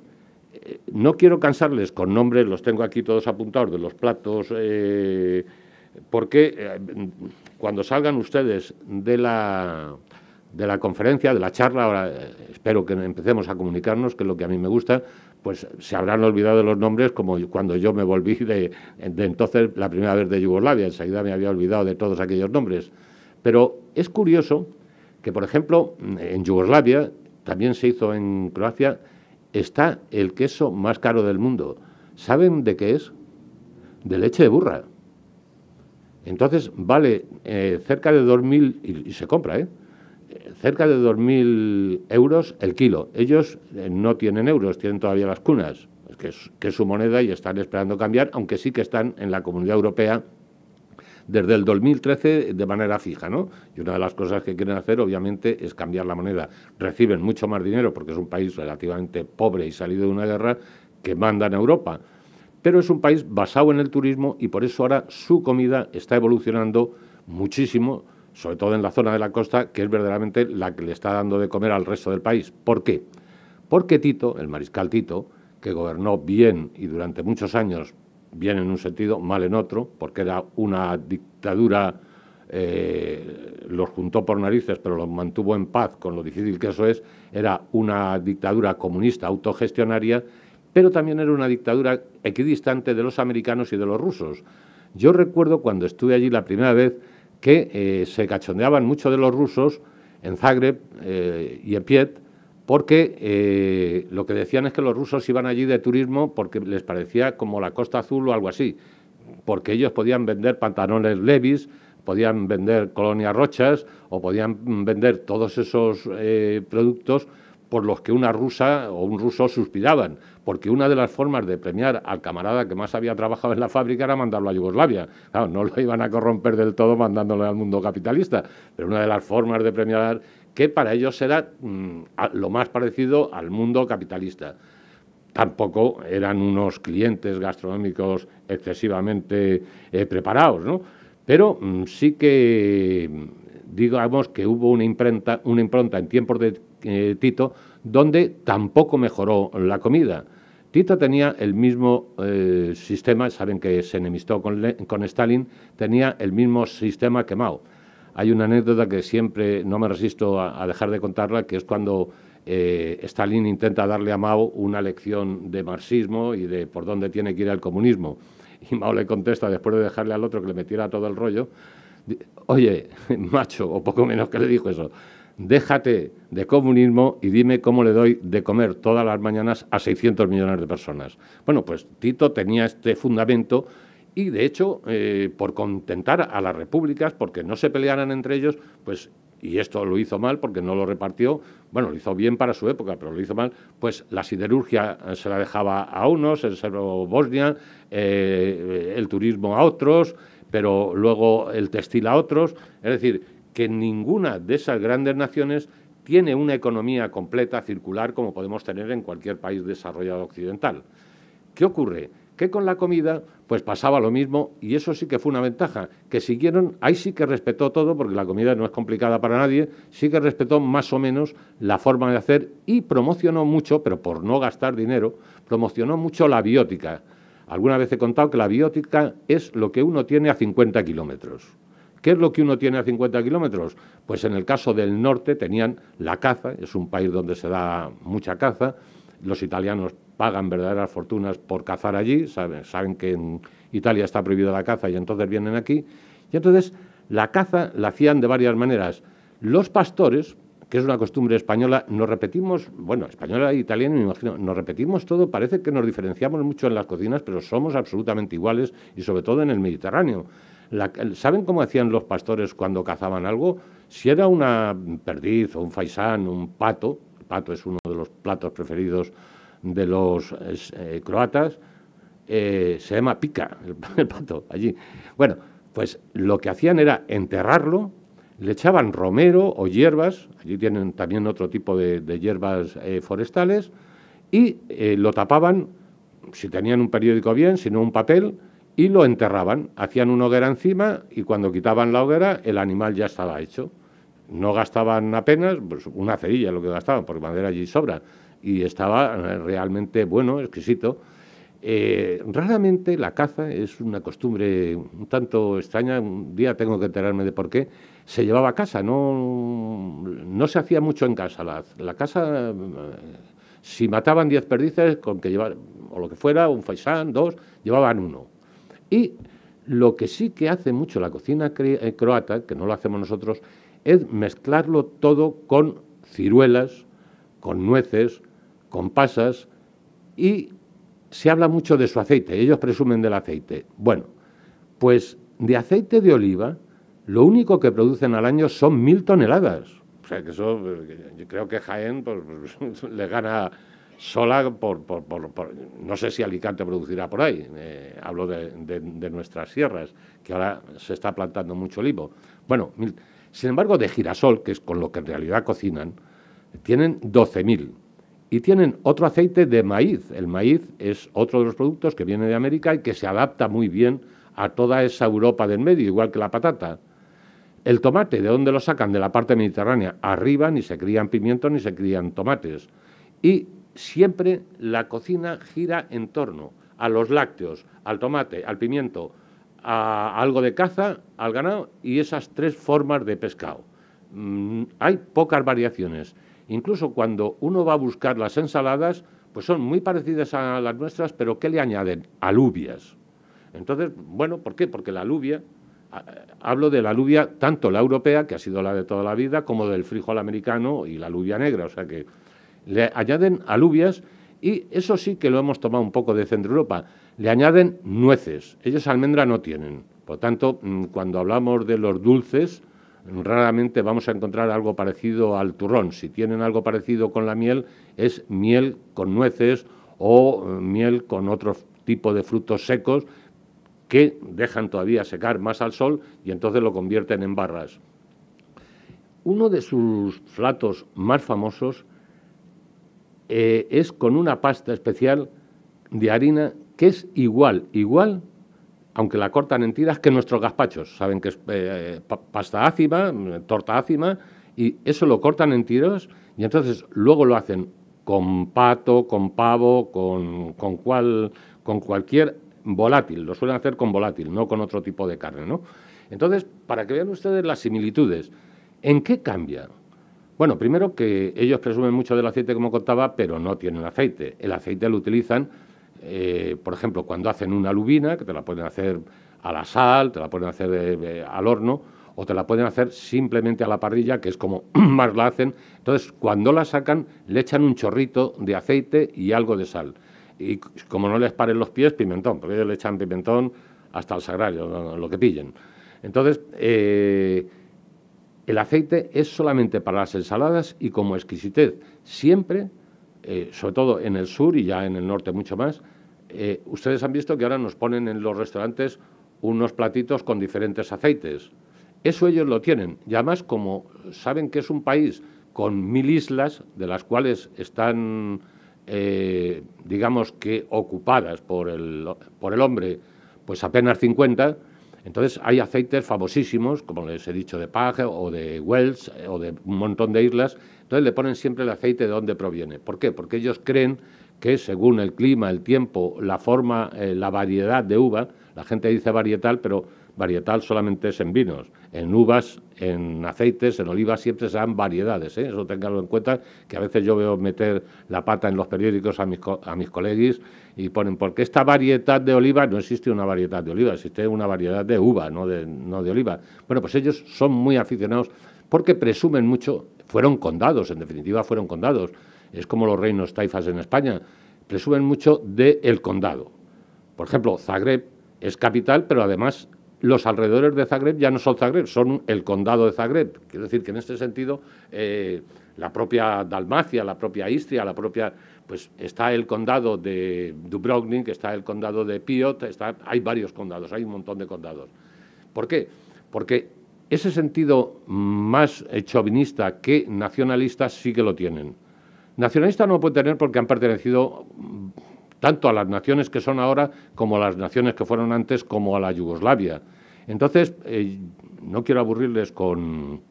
no quiero cansarles con nombres, los tengo aquí todos apuntados, de los platos, porque cuando salgan ustedes de la conferencia, de la charla, ahora espero que empecemos a comunicarnos, que es lo que a mí me gusta, pues se habrán olvidado de los nombres, como cuando yo me volví de entonces, la primera vez de Yugoslavia, enseguida me había olvidado de todos aquellos nombres. Pero es curioso que, por ejemplo, en Yugoslavia, también se hizo en Croacia, está el queso más caro del mundo. ¿Saben de qué es? De leche de burra. Entonces vale cerca de 2.000, y se compra, cerca de 2.000 euros el kilo. Ellos no tienen euros, tienen todavía las cunas, que es su moneda, y están esperando cambiar, aunque sí que están en la Comunidad Europea desde el 2013 de manera fija, ¿no? Y una de las cosas que quieren hacer, obviamente, es cambiar la moneda. Reciben mucho más dinero porque es un país relativamente pobre y salido de una guerra que manda en Europa. Pero es un país basado en el turismo y por eso ahora su comida está evolucionando muchísimo, sobre todo en la zona de la costa, que es verdaderamente la que le está dando de comer al resto del país. ¿Por qué? Porque Tito, el mariscal Tito, que gobernó bien y durante muchos años, bien en un sentido, mal en otro, porque era una dictadura, los juntó por narices, pero los mantuvo en paz con lo difícil que eso es, era una dictadura comunista autogestionaria, pero también era una dictadura equidistante de los americanos y de los rusos. Yo recuerdo cuando estuve allí la primera vez que se cachondeaban mucho de los rusos en Zagreb y en Piet, porque lo que decían es que los rusos iban allí de turismo porque les parecía como la Costa Azul o algo así, porque ellos podían vender pantalones Levi's, podían vender colonias Rochas o podían vender todos esos productos por los que una rusa o un ruso suspiraban, porque una de las formas de premiar al camarada que más había trabajado en la fábrica era mandarlo a Yugoslavia. Claro, no lo iban a corromper del todo mandándolo al mundo capitalista, pero una de las formas de premiar que para ellos era lo más parecido al mundo capitalista. Tampoco eran unos clientes gastronómicos excesivamente preparados, ¿no? Pero sí que, digamos, que hubo una impronta en tiempos de Tito donde tampoco mejoró la comida. Tito tenía el mismo sistema, saben que se enemistó con Stalin, tenía el mismo sistema que Mao. Hay una anécdota que siempre no me resisto a dejar de contarla, que es cuando Stalin intenta darle a Mao una lección de marxismo y de por dónde tiene que ir el comunismo. Y Mao le contesta, después de dejarle al otro que le metiera todo el rollo, oye, macho, o poco menos que le dijo eso, déjate de comunismo y dime cómo le doy de comer todas las mañanas a 600 millones de personas. Bueno, pues Tito tenía este fundamento. Y, de hecho, por contentar a las repúblicas, porque no se pelearan entre ellos, pues, y esto lo hizo mal porque no lo repartió, bueno, lo hizo bien para su época, pero lo hizo mal, pues la siderurgia se la dejaba a unos, el Serbio-Bosnia, el turismo a otros, pero luego el textil a otros. Es decir, que ninguna de esas grandes naciones tiene una economía completa, circular, como podemos tener en cualquier país desarrollado occidental. ¿Qué ocurre? Que con la comida pues pasaba lo mismo, y eso sí que fue una ventaja, que siguieron, ahí sí que respetó todo, porque la comida no es complicada para nadie, sí que respetó más o menos la forma de hacer y promocionó mucho, pero por no gastar dinero, promocionó mucho la biótica. Alguna vez he contado que la biótica es lo que uno tiene a 50 kilómetros. ¿Qué es lo que uno tiene a 50 kilómetros? Pues en el caso del norte tenían la caza, es un país donde se da mucha caza, los italianos pagan verdaderas fortunas por cazar allí, saben que en Italia está prohibida la caza y entonces vienen aquí. Y entonces la caza la hacían de varias maneras. Los pastores, que es una costumbre española, nos repetimos, bueno, española e italiana, me imagino, nos repetimos todo, parece que nos diferenciamos mucho en las cocinas, pero somos absolutamente iguales y sobre todo en el Mediterráneo. ¿Saben cómo hacían los pastores cuando cazaban algo? Si era una perdiz o un faisán, un pato, el pato es uno de los platos preferidos de los croatas, se llama pica, el pato, allí. Bueno, pues lo que hacían era enterrarlo, le echaban romero o hierbas, allí tienen también otro tipo de hierbas forestales, y lo tapaban, si tenían un periódico bien, si no un papel, y lo enterraban. Hacían una hoguera encima y cuando quitaban la hoguera el animal ya estaba hecho. No gastaban apenas, pues una cerilla lo que gastaban, porque madera allí sobra, y estaba realmente bueno, exquisito. Raramente la caza es una costumbre un tanto extraña, un día tengo que enterarme de por qué, se llevaba a casa, no se hacía mucho en casa. La casa, si mataban 10 perdices, con que llevar, o lo que fuera, un faisán, 2, llevaban 1. Y lo que sí que hace mucho la cocina croata, que no lo hacemos nosotros, es mezclarlo todo con ciruelas, con nueces, con pasas, y se habla mucho de su aceite. Ellos presumen del aceite. Bueno, pues de aceite de oliva, lo único que producen al año son 1000 toneladas. O sea, que eso, yo creo que Jaén pues, le gana sola no sé si Alicante producirá por ahí, hablo de nuestras sierras, que ahora se está plantando mucho olivo. Bueno, sin embargo, de girasol, que es con lo que en realidad cocinan, tienen 12.000. Y tienen otro aceite de maíz. El maíz es otro de los productos que viene de América y que se adapta muy bien a toda esa Europa del medio, igual que la patata. El tomate, ¿de dónde lo sacan? De la parte mediterránea. Arriba ni se crían pimientos ni se crían tomates. Y siempre la cocina gira en torno a los lácteos, al tomate, al pimiento, a algo de caza, al ganado y esas 3 formas de pescado. Hay pocas variaciones. Incluso cuando uno va a buscar las ensaladas, pues son muy parecidas a las nuestras, pero ¿qué le añaden? Alubias. Entonces, bueno, ¿por qué? Porque la alubia, hablo de la alubia, tanto la europea, que ha sido la de toda la vida, como del frijol americano y la alubia negra, o sea que le añaden alubias y eso sí que lo hemos tomado un poco de Centro Europa, le añaden nueces, ellos almendra no tienen, por tanto, cuando hablamos de los dulces, raramente vamos a encontrar algo parecido al turrón. Si tienen algo parecido con la miel, es miel con nueces o miel con otro tipo de frutos secos que dejan todavía secar más al sol y entonces lo convierten en barras. Uno de sus platos más famosos es con una pasta especial de harina que es igual, aunque la cortan en tiras, que nuestros gazpachos. Saben que es pasta ácima, torta ácima, y eso lo cortan en tiras y entonces luego lo hacen con pato, con pavo, con cualquier volátil. Lo suelen hacer con volátil, no con otro tipo de carne, ¿no? Entonces, para que vean ustedes las similitudes, ¿en qué cambia? Bueno, primero que ellos presumen mucho del aceite, como contaba, pero no tienen aceite. El aceite lo utilizan, por ejemplo, cuando hacen una lubina, que te la pueden hacer a la sal, te la pueden hacer al horno, o te la pueden hacer simplemente a la parrilla, que es como más la hacen. Entonces, cuando la sacan, le echan un chorrito de aceite y algo de sal. Y como no les paren los pies, pimentón, porque ellos le echan pimentón hasta el sagrario, lo que pillen. Entonces, el aceite es solamente para las ensaladas y como exquisitez. Siempre, sobre todo en el sur y ya en el norte mucho más, ustedes han visto que ahora nos ponen en los restaurantes unos platitos con diferentes aceites. Eso ellos lo tienen. Y además, como saben que es un país con 1000 islas, de las cuales están, digamos que ocupadas por el hombre, pues apenas 50, entonces hay aceites famosísimos, como les he dicho, de Paje o de Wells o de un montón de islas. Entonces le ponen siempre el aceite de dónde proviene. ¿Por qué? Porque ellos creen que según el clima, el tiempo, la forma, la variedad de uva, la gente dice varietal, pero varietal solamente es en vinos. En uvas, en aceites, en olivas siempre se dan variedades, ¿eh? Eso ténganlo en cuenta, que a veces yo veo meter la pata en los periódicos a mis coleguis y ponen, porque esta variedad de oliva, no existe una variedad de oliva, existe una variedad de uva, no de oliva. Bueno, pues ellos son muy aficionados porque presumen mucho, fueron condados, en definitiva fueron condados. Es como los reinos taifas en España, presumen mucho del condado. Por ejemplo, Zagreb es capital, pero además los alrededores de Zagreb ya no son Zagreb, son el condado de Zagreb. Quiero decir que en este sentido la propia Dalmacia, la propia Istria, pues está el condado de Dubrovnik, está el condado de Piot, hay varios condados, hay un montón de condados. ¿Por qué? Porque ese sentido más chauvinista que nacionalista sí que lo tienen. Nacionalista no lo puede tener porque han pertenecido tanto a las naciones que son ahora como a las naciones que fueron antes, como a la Yugoslavia. Entonces, no quiero aburrirles con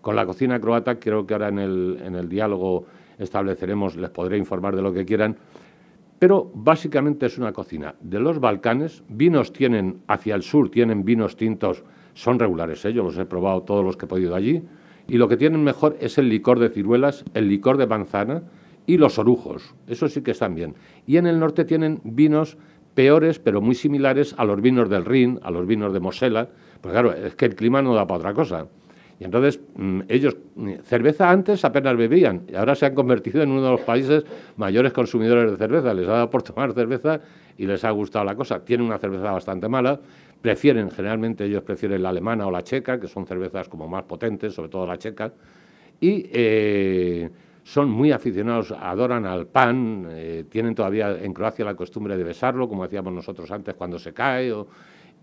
la cocina croata. Creo que ahora en el diálogo estableceremos, les podré informar de lo que quieran, pero básicamente es una cocina de los Balcanes. Vinos tienen hacia el sur, tienen vinos tintos, son regulares, yo los he probado todos los que he podido allí, y lo que tienen mejor es el licor de ciruelas, el licor de manzana y los orujos, eso sí que están bien. Y en el norte tienen vinos peores, pero muy similares a los vinos del Rin, a los vinos de Mosela, pues claro, es que el clima no da para otra cosa. Y entonces ellos cerveza antes apenas bebían, y ahora se han convertido en uno de los países mayores consumidores de cerveza. Les ha dado por tomar cerveza y les ha gustado la cosa. Tienen una cerveza bastante mala, generalmente ellos prefieren la alemana o la checa, que son cervezas como más potentes, sobre todo la checa, y son muy aficionados, adoran al pan, tienen todavía en Croacia la costumbre de besarlo, como hacíamos nosotros antes cuando se cae,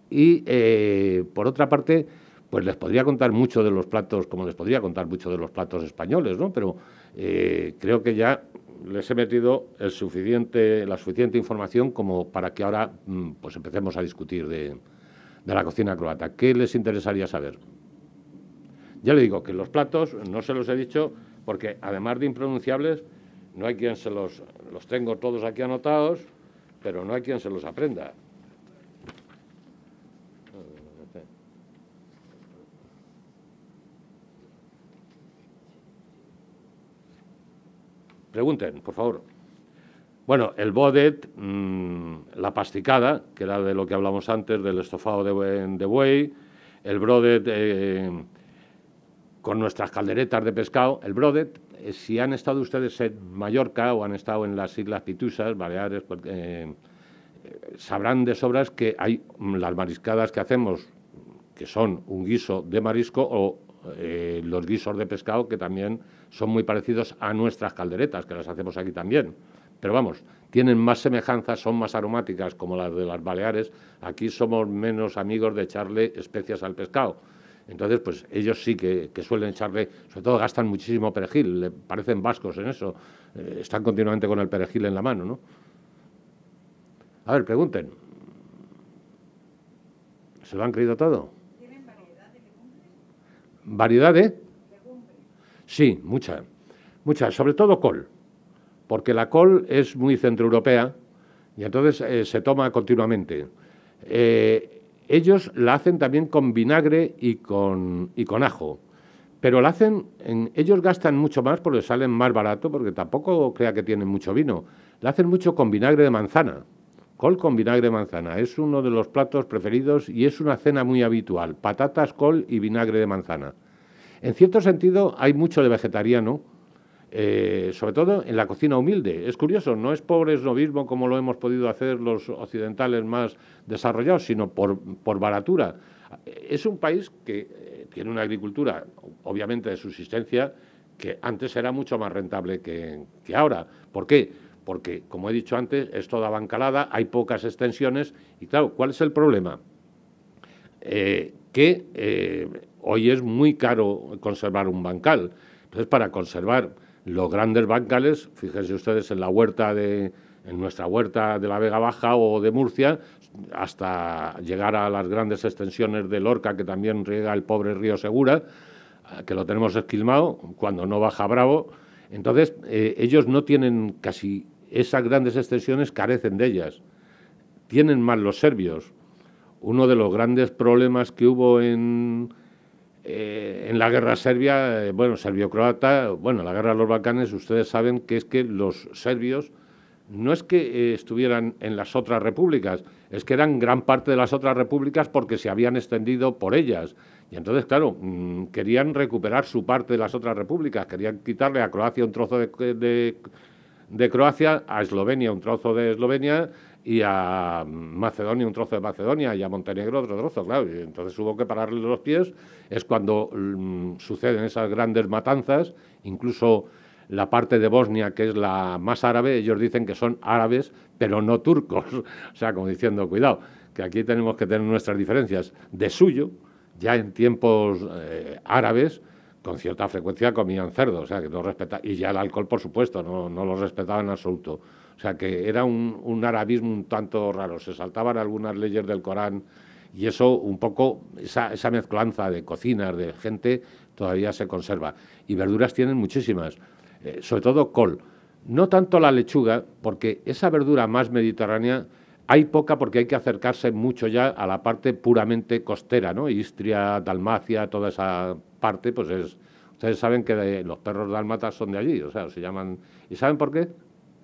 y por otra parte, pues les podría contar mucho de los platos, como les podría contar mucho de los platos españoles, ¿no? Pero creo que ya les he metido la suficiente información como para que ahora pues empecemos a discutir de la cocina croata. ¿Qué les interesaría saber? Ya le digo que los platos no se los he dicho porque además de impronunciables no hay quien los tengo todos aquí anotados, pero no hay quien se los aprenda. Pregunten, por favor. Bueno, el bodet, la pasticada, que era de lo que hablamos antes, del estofado de buey, el brodet con nuestras calderetas de pescado. El brodet, si han estado ustedes en Mallorca o han estado en las Islas Pitusas, Baleares, sabrán de sobras que hay las mariscadas que hacemos, que son un guiso de marisco, o los guisos de pescado, que también son muy parecidos a nuestras calderetas, que las hacemos aquí también. Pero vamos, tienen más semejanzas, son más aromáticas como las de las Baleares. Aquí somos menos amigos de echarle especias al pescado. Entonces, pues ellos sí que suelen echarle, sobre todo gastan muchísimo perejil, le parecen vascos en eso, están continuamente con el perejil en la mano, ¿no? A ver, pregunten. ¿Se lo han creído todo? ¿Tienen variedad de legumbres? ¿Variedad de? Legumbres. Sí, mucha, sobre todo col, porque la col es muy centroeuropea y entonces se toma continuamente. Ellos la hacen también con vinagre y con ajo, pero la hacen, ellos gastan mucho más porque salen más barato, porque tampoco crea que tienen mucho vino. La hacen mucho con vinagre de manzana, col con vinagre de manzana. Es uno de los platos preferidos y es una cena muy habitual, patatas, col y vinagre de manzana. En cierto sentido hay mucho de vegetariano, sobre todo en la cocina humilde. Es curioso, no es pobre esnovismo como lo hemos podido hacer los occidentales más desarrollados, sino por baratura. Es un país que tiene una agricultura, obviamente de subsistencia, que antes era mucho más rentable que ahora. ¿Por qué? Porque, como he dicho antes, es toda bancalada, hay pocas extensiones y, claro, ¿cuál es el problema? Hoy es muy caro conservar un bancal. Entonces, para conservar los grandes bancales, fíjense ustedes en nuestra huerta de la Vega Baja o de Murcia, hasta llegar a las grandes extensiones de Lorca, que también riega el pobre río Segura, que lo tenemos esquilmado cuando no baja Bravo. Entonces, ellos no tienen casi esas grandes extensiones, carecen de ellas. Tienen más los serbios. Uno de los grandes problemas que hubo en la guerra serbia, serbio-croata, la guerra de los Balcanes, ustedes saben que es que los serbios no es que estuvieran en las otras repúblicas, es que eran gran parte de las otras repúblicas porque se habían extendido por ellas. Y entonces, claro, querían recuperar su parte de las otras repúblicas, querían quitarle a Croacia un trozo de Croacia, a Eslovenia un trozo de Eslovenia, y a Macedonia un trozo de Macedonia y a Montenegro otro trozo, claro, y entonces hubo que pararle los pies. Es cuando suceden esas grandes matanzas, incluso la parte de Bosnia, que es la más árabe, ellos dicen que son árabes, pero no turcos, o sea, como diciendo, cuidado, que aquí tenemos que tener nuestras diferencias. De suyo, ya en tiempos árabes, con cierta frecuencia comían cerdo, o sea, que no respetaban, y ya el alcohol, por supuesto, no lo respetaban en absoluto. O sea, que era un arabismo un tanto raro, se saltaban algunas leyes del Corán, y eso un poco, esa mezclanza de cocinas, de gente, todavía se conserva. Y verduras tienen muchísimas, sobre todo col. No tanto la lechuga, porque esa verdura más mediterránea hay poca, porque hay que acercarse mucho ya a la parte puramente costera, ¿no? Istria, Dalmacia, toda esa parte, pues es... Ustedes saben que los perros dálmatas son de allí, o sea, se llaman... ¿Y saben por qué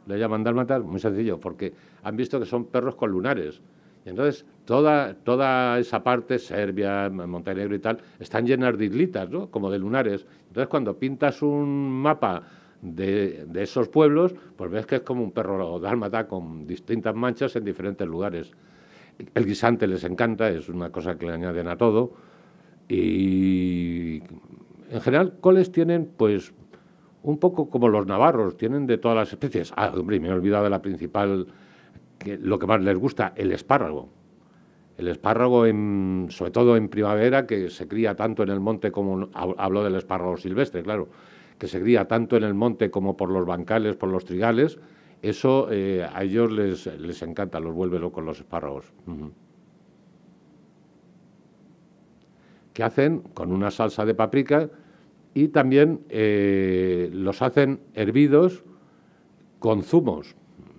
le llaman dálmatas? Muy sencillo, porque han visto que son perros con lunares. Y entonces, toda esa parte, Serbia, Montenegro y tal, están llenas de islitas, ¿no? Como de lunares. Entonces, cuando pintas un mapa de esos pueblos, pues ves que es como un perro dálmata con distintas manchas en diferentes lugares. El guisante les encanta, es una cosa que le añaden a todo. Y en general, coles tienen, pues, un poco como los navarros, tienen de todas las especies. Ah, hombre, me he olvidado de la principal, que lo que más les gusta, el espárrago. El espárrago, sobre todo en primavera, que se cría tanto en el monte como... Hablo del espárrago silvestre, claro, que se cría tanto en el monte como por los bancales, por los trigales, eso a ellos les encanta, los vuelve locos los espárragos. Que hacen con una salsa de paprika y también los hacen hervidos con zumos.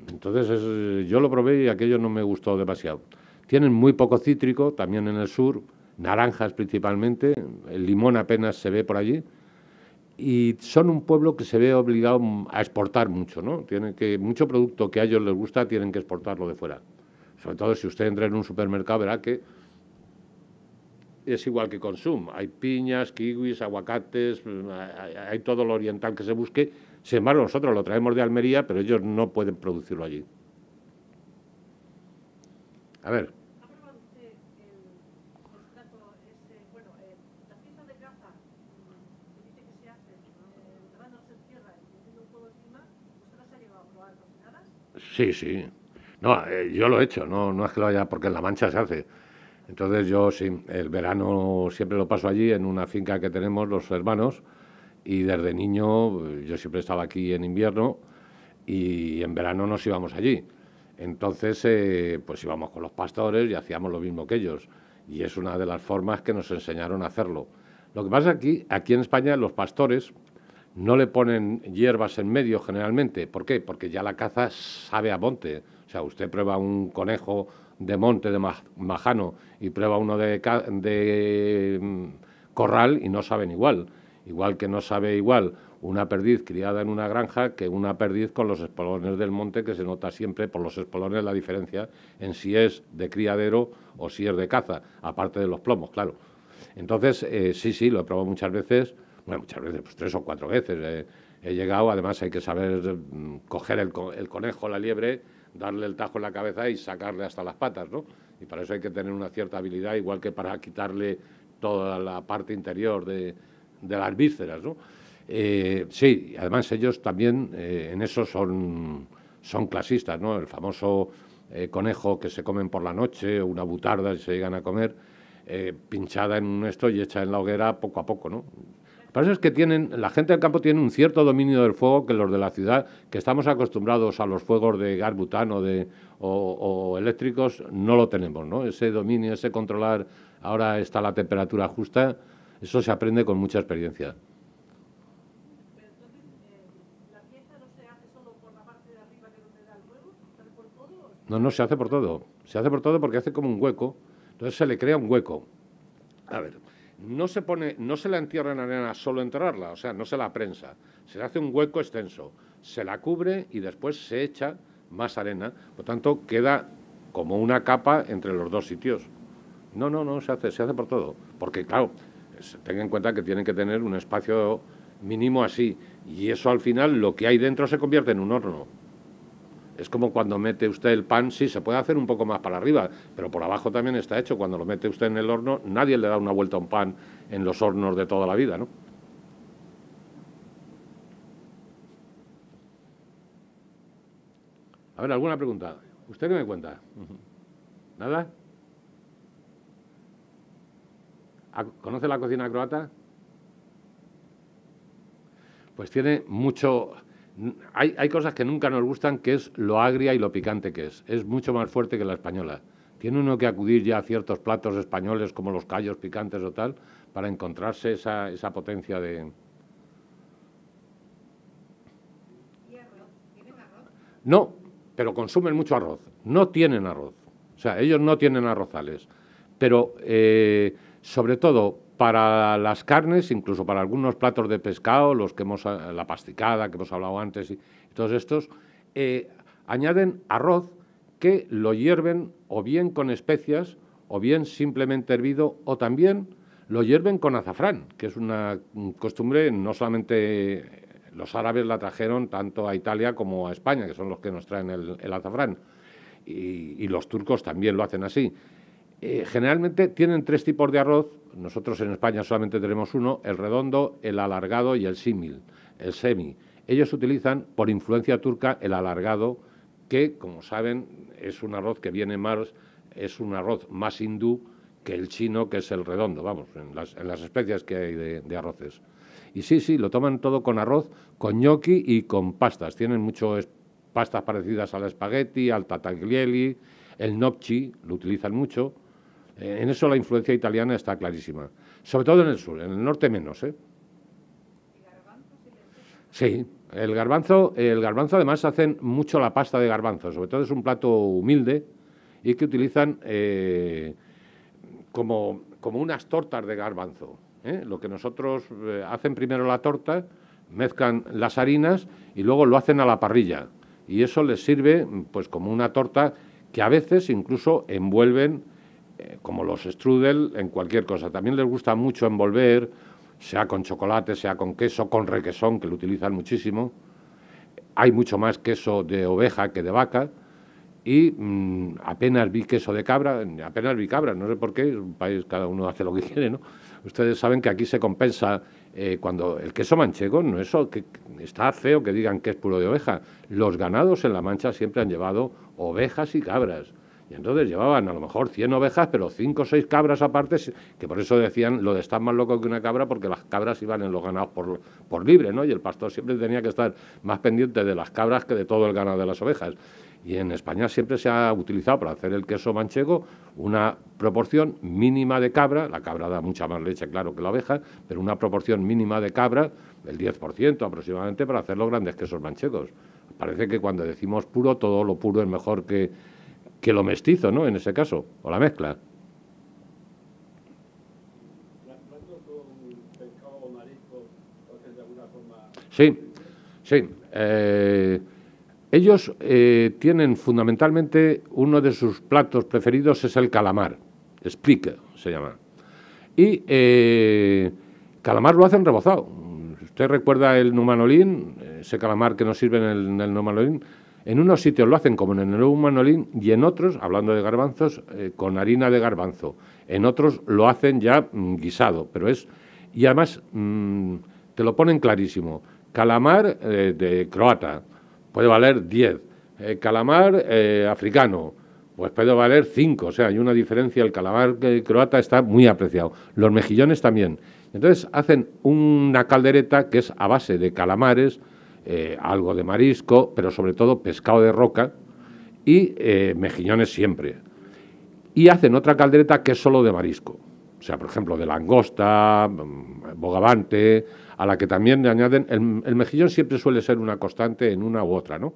Entonces yo lo probé y aquello no me gustó demasiado. Tienen muy poco cítrico, también en el sur, naranjas principalmente, el limón apenas se ve por allí, y son un pueblo que se ve obligado a exportar mucho, ¿no? Tienen que, mucho producto que a ellos les gusta tienen que exportarlo de fuera. Sobre todo si usted entra en un supermercado verá que es igual que Consum. Hay piñas, kiwis, aguacates, hay todo lo oriental que se busque. Sin embargo, nosotros lo traemos de Almería, pero ellos no pueden producirlo allí. A ver. ¿Ha probado usted el plato ese, bueno, la pieza de caza que dice que se hace grabándose en tierra y metiendo un fuego encima? ¿Usted las ha llegado a probar cocinadas? Sí, sí. No, yo lo he hecho, no es que lo haya, porque en La Mancha se hace. Entonces yo sí, el verano siempre lo paso allí en una finca que tenemos los hermanos y desde niño yo siempre estaba aquí en invierno y en verano nos íbamos allí. Entonces pues íbamos con los pastores y hacíamos lo mismo que ellos y es una de las formas que nos enseñaron a hacerlo. Lo que pasa aquí en España los pastores no le ponen hierbas en medio generalmente. ¿Por qué? Porque ya la caza sabe a monte. O sea, usted prueba un conejo de monte de majano y prueba uno de corral y no saben igual. Igual que no sabe igual una perdiz criada en una granja que una perdiz con los espolones del monte, que se nota siempre por los espolones la diferencia en si es de criadero o si es de caza, aparte de los plomos, claro. Entonces, sí, lo he probado muchas veces. Bueno, muchas veces, pues 3 o 4 veces he llegado. Además hay que saber coger el conejo, la liebre, darle el tajo en la cabeza y sacarle hasta las patas, ¿no? Y para eso hay que tener una cierta habilidad, igual que para quitarle toda la parte interior de las vísceras, ¿no? Sí, además ellos también en eso son clasistas, ¿no? El famoso conejo que se comen por la noche, o una butarda y se llegan a comer, pinchada en esto y hecha en la hoguera poco a poco, ¿no? Lo que pasa es que la gente del campo tiene un cierto dominio del fuego que los de la ciudad, que estamos acostumbrados a los fuegos de gas butano o eléctricos, no lo tenemos, ¿no? Ese dominio, ese controlar, ahora está la temperatura justa, eso se aprende con mucha experiencia. Pero entonces, ¿la pieza no se hace solo por la parte de arriba que es donde da el huevo? ¿Se hace por todo? No, se hace por todo. Se hace por todo porque hace como un hueco. Entonces se le crea un hueco. A ver, no se la entierra en arena solo enterrarla, o sea, no se la prensa. Se le hace un hueco extenso, se la cubre y después se echa más arena. Por tanto, queda como una capa entre los dos sitios. No, se hace por todo. Porque, claro, tenga en cuenta que tienen que tener un espacio mínimo así. Y eso al final, lo que hay dentro se convierte en un horno. Es como cuando mete usted el pan, sí, se puede hacer un poco más para arriba, pero por abajo también está hecho. Cuando lo mete usted en el horno, nadie le da una vuelta a un pan en los hornos de toda la vida, ¿no? A ver, ¿alguna pregunta? ¿Usted qué me cuenta? ¿Nada? ¿Conoce la cocina croata? Pues tiene mucho... Hay cosas que nunca nos gustan, que es lo agria y lo picante que es. Es mucho más fuerte que la española. Tiene uno que acudir ya a ciertos platos españoles, como los callos picantes o tal, para encontrarse esa potencia de... ¿Y arroz? ¿Tienen arroz? No, pero consumen mucho arroz. No tienen arroz. O sea, ellos no tienen arrozales. Pero, sobre todo, para las carnes, incluso para algunos platos de pescado, la pasticada que hemos hablado antes y todos estos, añaden arroz que lo hierven o bien con especias o bien simplemente hervido, o también lo hierven con azafrán, que es una costumbre, no solamente los árabes la trajeron tanto a Italia como a España, que son los que nos traen el azafrán, y los turcos también lo hacen así. Generalmente tienen 3 tipos de arroz. Nosotros en España solamente tenemos uno: el redondo, el alargado y el símil, el semi. Ellos utilizan, por influencia turca, el alargado, que, como saben, es un arroz que viene más, es un arroz más hindú que el chino, que es el redondo, vamos, en las especias que hay de arroces. Y sí, lo toman todo con arroz, con gnocchi y con pastas. Tienen muchas pastas parecidas al espagueti, al tagliatelle, el gnocchi, lo utilizan mucho. En eso la influencia italiana está clarísima. Sobre todo en el sur, en el norte menos, ¿eh? ¿Y garbanzos y lentejas? Sí, el garbanzo además hacen mucho la pasta de garbanzo. Sobre todo es un plato humilde y que utilizan como unas tortas de garbanzo, ¿eh? Lo que nosotros hacen primero la torta, mezclan las harinas y luego lo hacen a la parrilla. Y eso les sirve pues como una torta que a veces incluso envuelven, como los strudel, en cualquier cosa. También les gusta mucho envolver, sea con chocolate, sea con queso, con requesón, que lo utilizan muchísimo. Hay mucho más queso de oveja que de vaca. Y apenas vi queso de cabra, apenas vi cabra, no sé por qué, es un país, cada uno hace lo que quiere, ¿no? Ustedes saben que aquí se compensa cuando el queso manchego, no es eso, que está feo que digan que es puro de oveja. Los ganados en La Mancha siempre han llevado ovejas y cabras. Y entonces llevaban a lo mejor 100 ovejas, pero 5 o 6 cabras aparte, que por eso decían lo de estar más loco que una cabra, porque las cabras iban en los ganados por libre, ¿no? Y el pastor siempre tenía que estar más pendiente de las cabras que de todo el ganado de las ovejas. Y en España siempre se ha utilizado para hacer el queso manchego una proporción mínima de cabra. La cabra da mucha más leche, claro, que la oveja, pero una proporción mínima de cabra, del 10% aproximadamente, para hacer los grandes quesos manchegos. Parece que cuando decimos puro, todo lo puro es mejor que lo mestizo, ¿no? En ese caso, o la mezcla. ¿Platos con pescado o marisco lo hacen de alguna forma? Sí. Ellos tienen fundamentalmente, uno de sus platos preferidos es el calamar, Spreek se llama. Y calamar lo hacen rebozado. ¿Usted recuerda el numanolín? Ese calamar que nos sirve en el numanolín. En unos sitios lo hacen como en el numanolín y en otros, hablando de garbanzos, con harina de garbanzo. En otros lo hacen ya guisado, pero es... Y además te lo ponen clarísimo. Calamar de croata puede valer 10. Calamar africano, pues puede valer 5. O sea, hay una diferencia. El calamar croata está muy apreciado. Los mejillones también. Entonces hacen una caldereta que es a base de calamares, algo de marisco, pero sobre todo pescado de roca y mejillones siempre. Y hacen otra caldereta que es solo de marisco. O sea, por ejemplo, de langosta, bogavante, a la que también le añaden... El mejillón siempre suele ser una constante en una u otra, ¿no?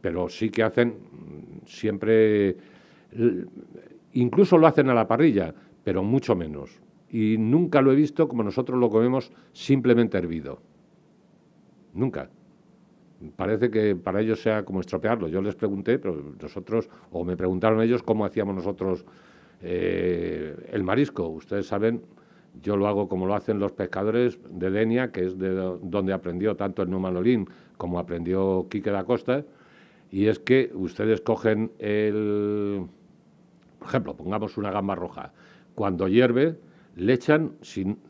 Pero sí que hacen siempre... Incluso lo hacen a la parrilla, pero mucho menos. Y nunca lo he visto como nosotros lo comemos simplemente hervido. Nunca. Parece que para ellos sea como estropearlo. Yo les pregunté, pero nosotros, o me preguntaron ellos cómo hacíamos nosotros el marisco. Ustedes saben, yo lo hago como lo hacen los pescadores de Denia, que es de donde aprendió tanto el numanolín como aprendió Quique da Costa. Y es que ustedes cogen por ejemplo, pongamos una gamba roja. Cuando hierve, le echan,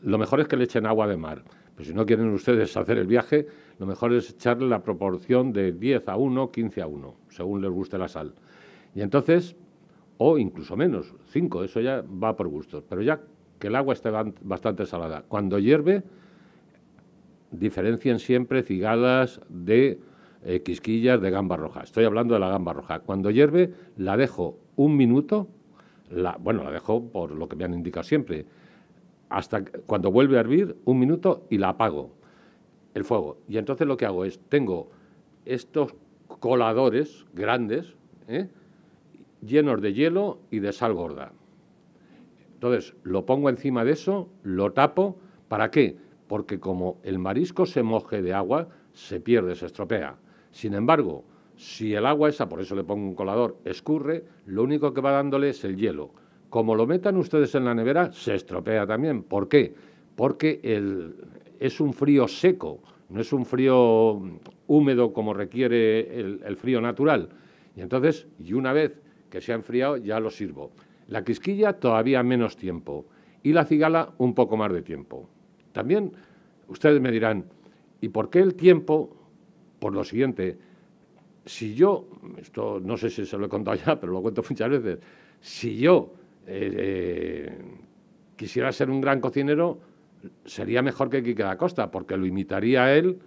lo mejor es que le echen agua de mar. Pero si no quieren ustedes hacer el viaje, lo mejor es echarle la proporción de 10:1, 15:1, según les guste la sal. Y entonces, o incluso menos, 5, eso ya va por gustos. Pero ya que el agua esté bastante salada. Cuando hierve, diferencien siempre cigalas de quisquillas de gamba roja. Estoy hablando de la gamba roja. Cuando hierve, la dejo un minuto, la dejo por lo que me han indicado siempre, hasta cuando vuelve a hervir, un minuto y la apago el fuego. Y entonces lo que hago es, tengo estos coladores grandes, llenos de hielo y de sal gorda. Entonces lo pongo encima de eso, lo tapo. ¿Para qué? Porque como el marisco se moje de agua, se pierde, se estropea. Sin embargo, si el agua esa, por eso le pongo un colador, escurre, lo único que va dándole es el hielo. Como lo metan ustedes en la nevera, se estropea también. ¿Por qué? Porque es un frío seco, no es un frío húmedo como requiere el frío natural. Y entonces, una vez que se ha enfriado, ya lo sirvo. La quisquilla todavía menos tiempo y la cigala un poco más de tiempo. También ustedes me dirán, ¿y por qué el tiempo? Por lo siguiente, si yo, esto no sé si se lo he contado ya, pero lo cuento muchas veces, si yo quisiera ser un gran cocinero, sería mejor que Quique da Costa, porque lo imitaría a él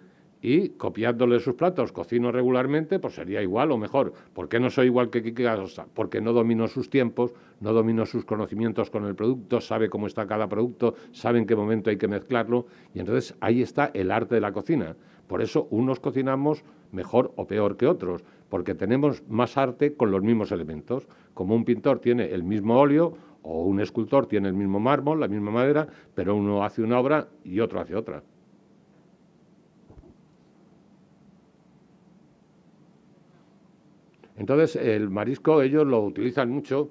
y copiándole sus platos, cocino regularmente, pues sería igual o mejor. ¿Por qué no soy igual que Quique da Costa? Porque no domino sus tiempos, no domino sus conocimientos con el producto, sabe cómo está cada producto, sabe en qué momento hay que mezclarlo, y entonces ahí está el arte de la cocina. Por eso unos cocinamos mejor o peor que otros, porque tenemos más arte con los mismos elementos. Como un pintor tiene el mismo óleo o un escultor tiene el mismo mármol, la misma madera, pero uno hace una obra y otro hace otra. Entonces, el marisco ellos lo utilizan mucho.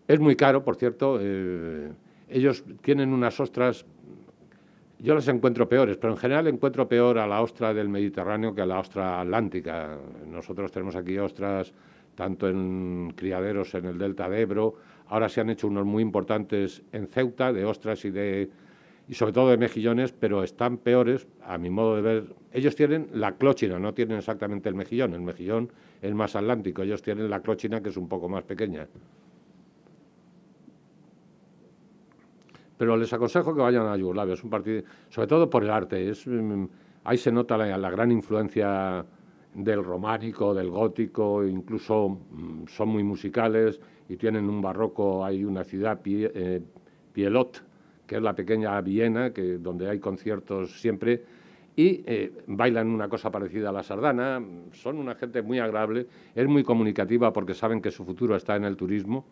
Es muy caro, por cierto. Ellos tienen unas ostras, yo las encuentro peores, pero en general encuentro peor a la ostra del Mediterráneo que a la ostra atlántica. Nosotros tenemos aquí ostras tanto en criaderos en el delta de Ebro. Ahora se han hecho unos muy importantes en Ceuta, de ostras y sobre todo de mejillones, pero están peores, a mi modo de ver. Ellos tienen la clochina, no tienen exactamente el mejillón es más atlántico, ellos tienen la clochina, que es un poco más pequeña. Pero les aconsejo que vayan a Yugoslavia, es un partido, sobre todo por el arte, ahí se nota la gran influencia del románico, del gótico, incluso son muy musicales y tienen un barroco. Hay una ciudad, Pielot, que es la pequeña Viena, donde hay conciertos siempre, y bailan una cosa parecida a la sardana. Son una gente muy agradable, es muy comunicativa porque saben que su futuro está en el turismo.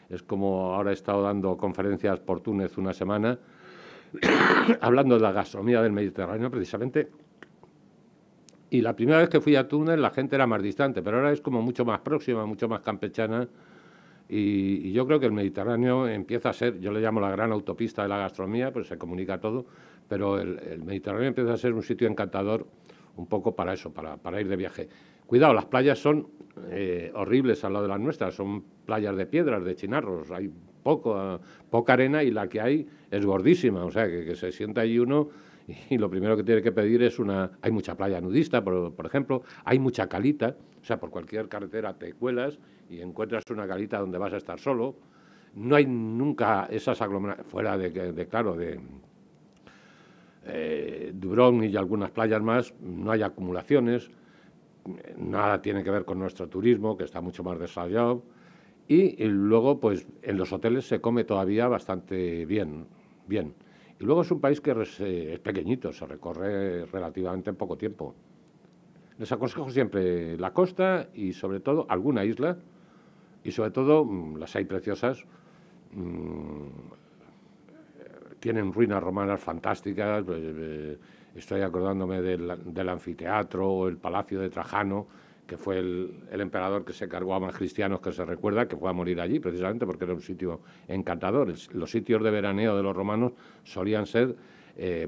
Es como ahora he estado dando conferencias por Túnez una semana, hablando de la gastronomía del Mediterráneo precisamente. Y la primera vez que fui a Túnez la gente era más distante, pero ahora es como mucho más próxima, mucho más campechana. Y yo creo que el Mediterráneo empieza a ser, yo le llamo la gran autopista de la gastronomía, pues se comunica todo, pero el Mediterráneo empieza a ser un sitio encantador un poco para eso, para ir de viaje. Cuidado, las playas son horribles al lado de las nuestras, son playas de piedras, de chinarros, hay poca arena y la que hay es gordísima, o sea, que se sienta ahí uno y lo primero que tiene que pedir es hay mucha playa nudista, por ejemplo, hay mucha calita, o sea, por cualquier carretera te cuelas y encuentras una calita donde vas a estar solo. No hay nunca esas aglomeraciones, fuera de Dubrovnik y algunas playas más, no hay acumulaciones, nada tiene que ver con nuestro turismo, que está mucho más desarrollado, y luego, pues, en los hoteles se come todavía bastante bien. Y luego es un país que es pequeñito, se recorre relativamente en poco tiempo. Les aconsejo siempre la costa y sobre todo alguna isla, y sobre todo las hay preciosas. Tienen ruinas romanas fantásticas. Estoy acordándome del anfiteatro o el palacio de Trajano, que fue el emperador que se cargó a más cristianos que se recuerda, que fue a morir allí precisamente porque era un sitio encantador. Los sitios de veraneo de los romanos solían ser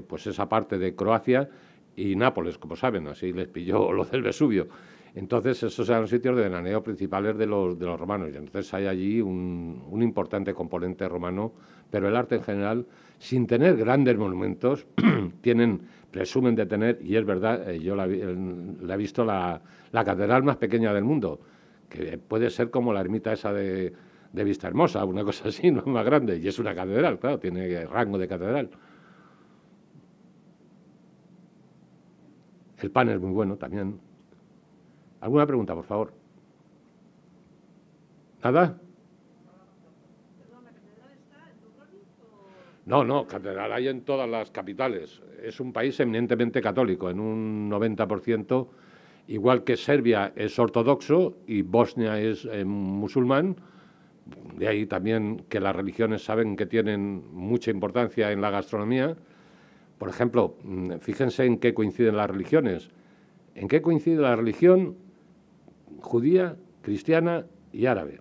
pues esa parte de Croacia y Nápoles, como saben, así les pilló lo del Vesubio. Entonces, esos eran los sitios de veraneo principales de los romanos. Y entonces hay allí un importante componente romano, pero el arte en general, sin tener grandes monumentos, presumen de tener, y es verdad, yo la he visto, la catedral más pequeña del mundo, que puede ser como la ermita esa de Vistahermosa, una cosa así, no más grande, y es una catedral, claro, tiene rango de catedral. El pan es muy bueno también. ¿Alguna pregunta, por favor? ¿Nada? Perdón, ¿la catedral está en Dubrovnik o...? No, no, catedral hay en todas las capitales. Es un país eminentemente católico, en un 90%, igual que Serbia es ortodoxo y Bosnia es musulmán. De ahí también que las religiones saben que tienen mucha importancia en la gastronomía. Por ejemplo, fíjense en qué coinciden las religiones. ¿En qué coincide la religión judía, cristiana y árabe?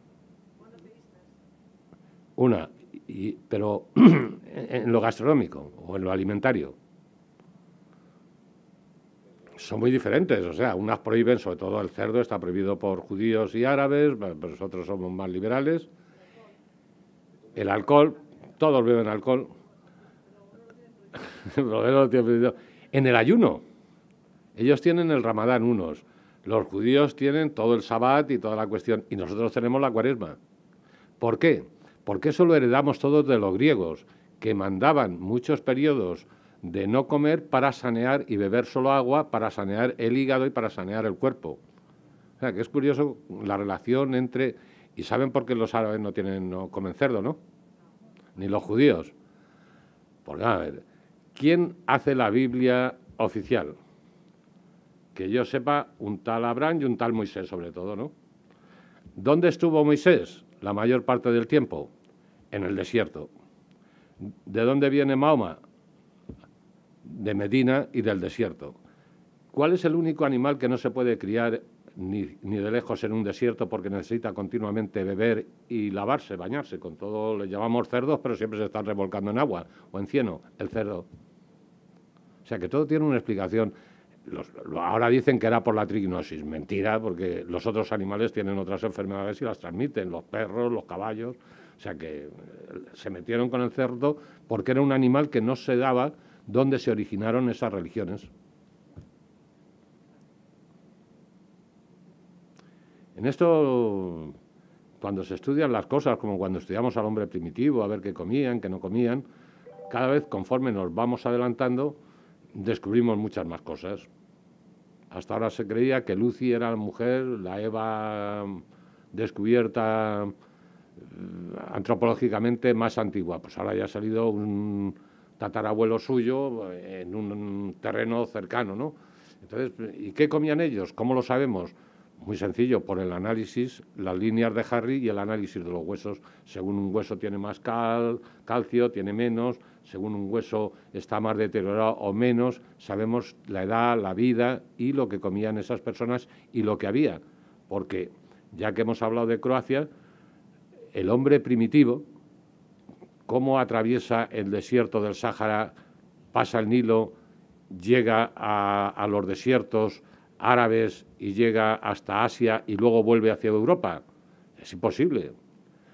Una, pero en lo gastronómico o en lo alimentario. Son muy diferentes, o sea, unas prohíben, sobre todo el cerdo está prohibido por judíos y árabes, nosotros somos más liberales. El alcohol, todos beben alcohol. En el ayuno, ellos tienen el Ramadán unos, los judíos tienen todo el Sabbat y toda la cuestión, y nosotros tenemos la Cuaresma. ¿Por qué? Porque eso lo heredamos todos de los griegos, que mandaban muchos periodos de no comer para sanear y beber solo agua, para sanear el hígado y para sanear el cuerpo. O sea, que es curioso la relación entre... ¿Y saben por qué los árabes no comen cerdo, no? Ni los judíos. Porque, a ver, ¿quién hace la Biblia oficial? Que yo sepa, un tal Abraham y un tal Moisés, sobre todo, ¿no? ¿Dónde estuvo Moisés la mayor parte del tiempo? En el desierto. ¿De dónde viene Mahoma? De Medina y del desierto. ¿Cuál es el único animal que no se puede criar ni de lejos en un desierto porque necesita continuamente beber y lavarse, bañarse? Con todo le llamamos cerdos, pero siempre se están revolcando en agua o en cieno, el cerdo. O sea que todo tiene una explicación. Ahora dicen que era por la trignosis. Mentira, porque los otros animales tienen otras enfermedades y las transmiten, los perros, los caballos. O sea que se metieron con el cerdo porque era un animal que no se daba donde se originaron esas religiones. En esto, cuando se estudian las cosas, como cuando estudiamos al hombre primitivo, a ver qué comían, qué no comían, cada vez conforme nos vamos adelantando, descubrimos muchas más cosas. Hasta ahora se creía que Lucy era la mujer, la Eva descubierta antropológicamente más antigua. Pues ahora ya ha salido un tatarabuelo suyo en un terreno cercano, ¿no? Entonces, ¿y qué comían ellos? ¿Cómo lo sabemos? Muy sencillo, por el análisis, las líneas de Harry y el análisis de los huesos. Según un hueso tiene más calcio, tiene menos. Según un hueso está más deteriorado o menos, sabemos la edad, la vida y lo que comían esas personas y lo que había. Porque, ya que hemos hablado de Croacia, el hombre primitivo, cómo atraviesa el desierto del Sáhara, pasa el Nilo, llega a los desiertos árabes y llega hasta Asia y luego vuelve hacia Europa. Es imposible.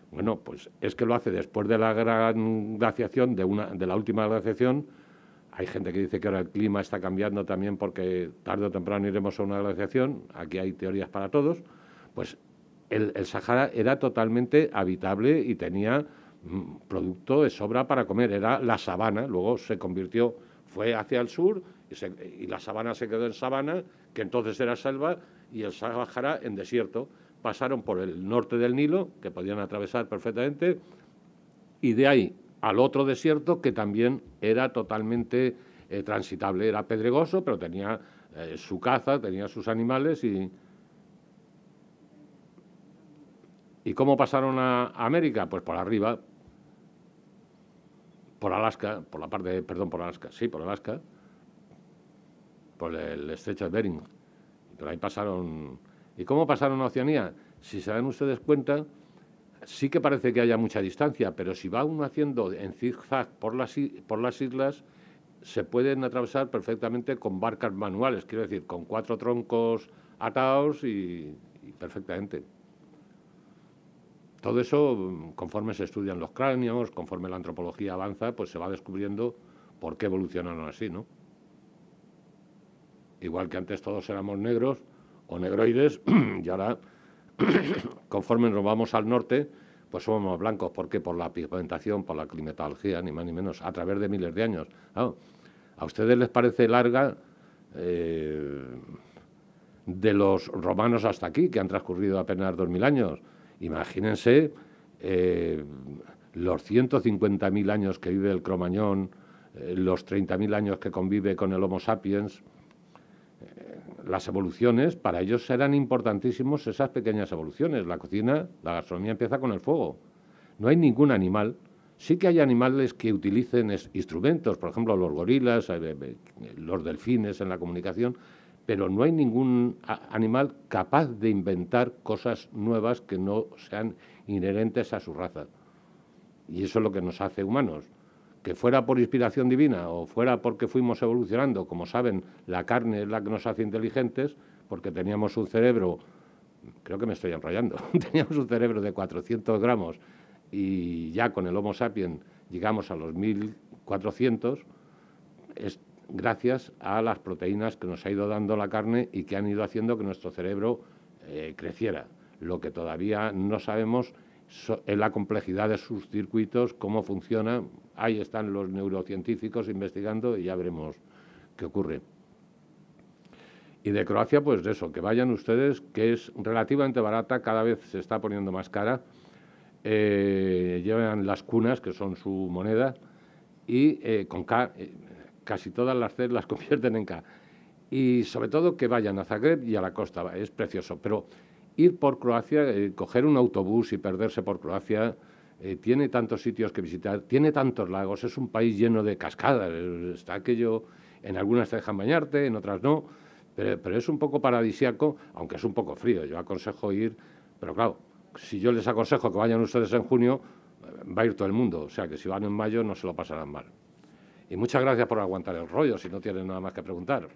Bueno, pues es que lo hace después de la gran glaciación, de la última glaciación. Hay gente que dice que ahora el clima está cambiando también porque tarde o temprano iremos a una glaciación. Aquí hay teorías para todos. Pues el Sahara era totalmente habitable y tenía producto de sobra para comer. Era la sabana, luego se convirtió, fue hacia el sur y la sabana se quedó en sabana, que entonces era selva, y el Sahara en desierto. Pasaron por el norte del Nilo, que podían atravesar perfectamente, y de ahí al otro desierto, que también era totalmente transitable. Era pedregoso, pero tenía su caza, tenía sus animales. ¿Y cómo pasaron a América? Pues por arriba, por Alaska, por Alaska, por el estrecho de Bering. Pero ahí pasaron. ¿Y cómo pasaron a Oceanía? Si se dan ustedes cuenta, sí que parece que haya mucha distancia, pero si va uno haciendo en zigzag por las islas, se pueden atravesar perfectamente con barcas manuales, quiero decir, con 4 troncos atados y perfectamente. Todo eso, conforme se estudian los cráneos, conforme la antropología avanza, pues se va descubriendo por qué evolucionaron así, ¿no? Igual que antes todos éramos negros o negroides, y ahora, conforme nos vamos al norte, pues somos más blancos. ¿Por qué? Por la pigmentación, por la climatología, ni más ni menos, a través de miles de años. Claro, ¿a ustedes les parece larga de los romanos hasta aquí, que han transcurrido apenas 2000 años? Imagínense los 150.000 años que vive el Cromañón, los 30.000 años que convive con el Homo sapiens. Las evoluciones, para ellos eran importantísimos esas pequeñas evoluciones. La cocina, la gastronomía empieza con el fuego. No hay ningún animal. Sí que hay animales que utilicen instrumentos, por ejemplo, los gorilas, los delfines en la comunicación, pero no hay ningún animal capaz de inventar cosas nuevas que no sean inherentes a su raza. Y eso es lo que nos hace humanos. Que fuera por inspiración divina o fuera porque fuimos evolucionando, como saben, la carne es la que nos hace inteligentes, porque teníamos un cerebro, creo que me estoy enrollando, teníamos un cerebro de 400 gramos y ya con el Homo sapiens llegamos a los 1400, es gracias a las proteínas que nos ha ido dando la carne y que han ido haciendo que nuestro cerebro creciera. Lo que todavía no sabemos es la complejidad de sus circuitos, cómo funciona. Ahí están los neurocientíficos investigando y ya veremos qué ocurre. Y de Croacia, pues eso, que vayan ustedes, que es relativamente barata, cada vez se está poniendo más cara. Llevan las kunas, que son su moneda, y con K, casi todas las C las convierten en K. Y sobre todo que vayan a Zagreb y a la costa, es precioso. Pero ir por Croacia, coger un autobús y perderse por Croacia, tiene tantos sitios que visitar, tiene tantos lagos, es un país lleno de cascadas. Está aquello, en algunas te dejan bañarte, en otras no, pero es un poco paradisíaco, aunque es un poco frío. Yo aconsejo ir, pero claro, si yo les aconsejo que vayan ustedes en junio, va a ir todo el mundo. O sea que si van en mayo no se lo pasarán mal. Y muchas gracias por aguantar el rollo, si no tienen nada más que preguntar.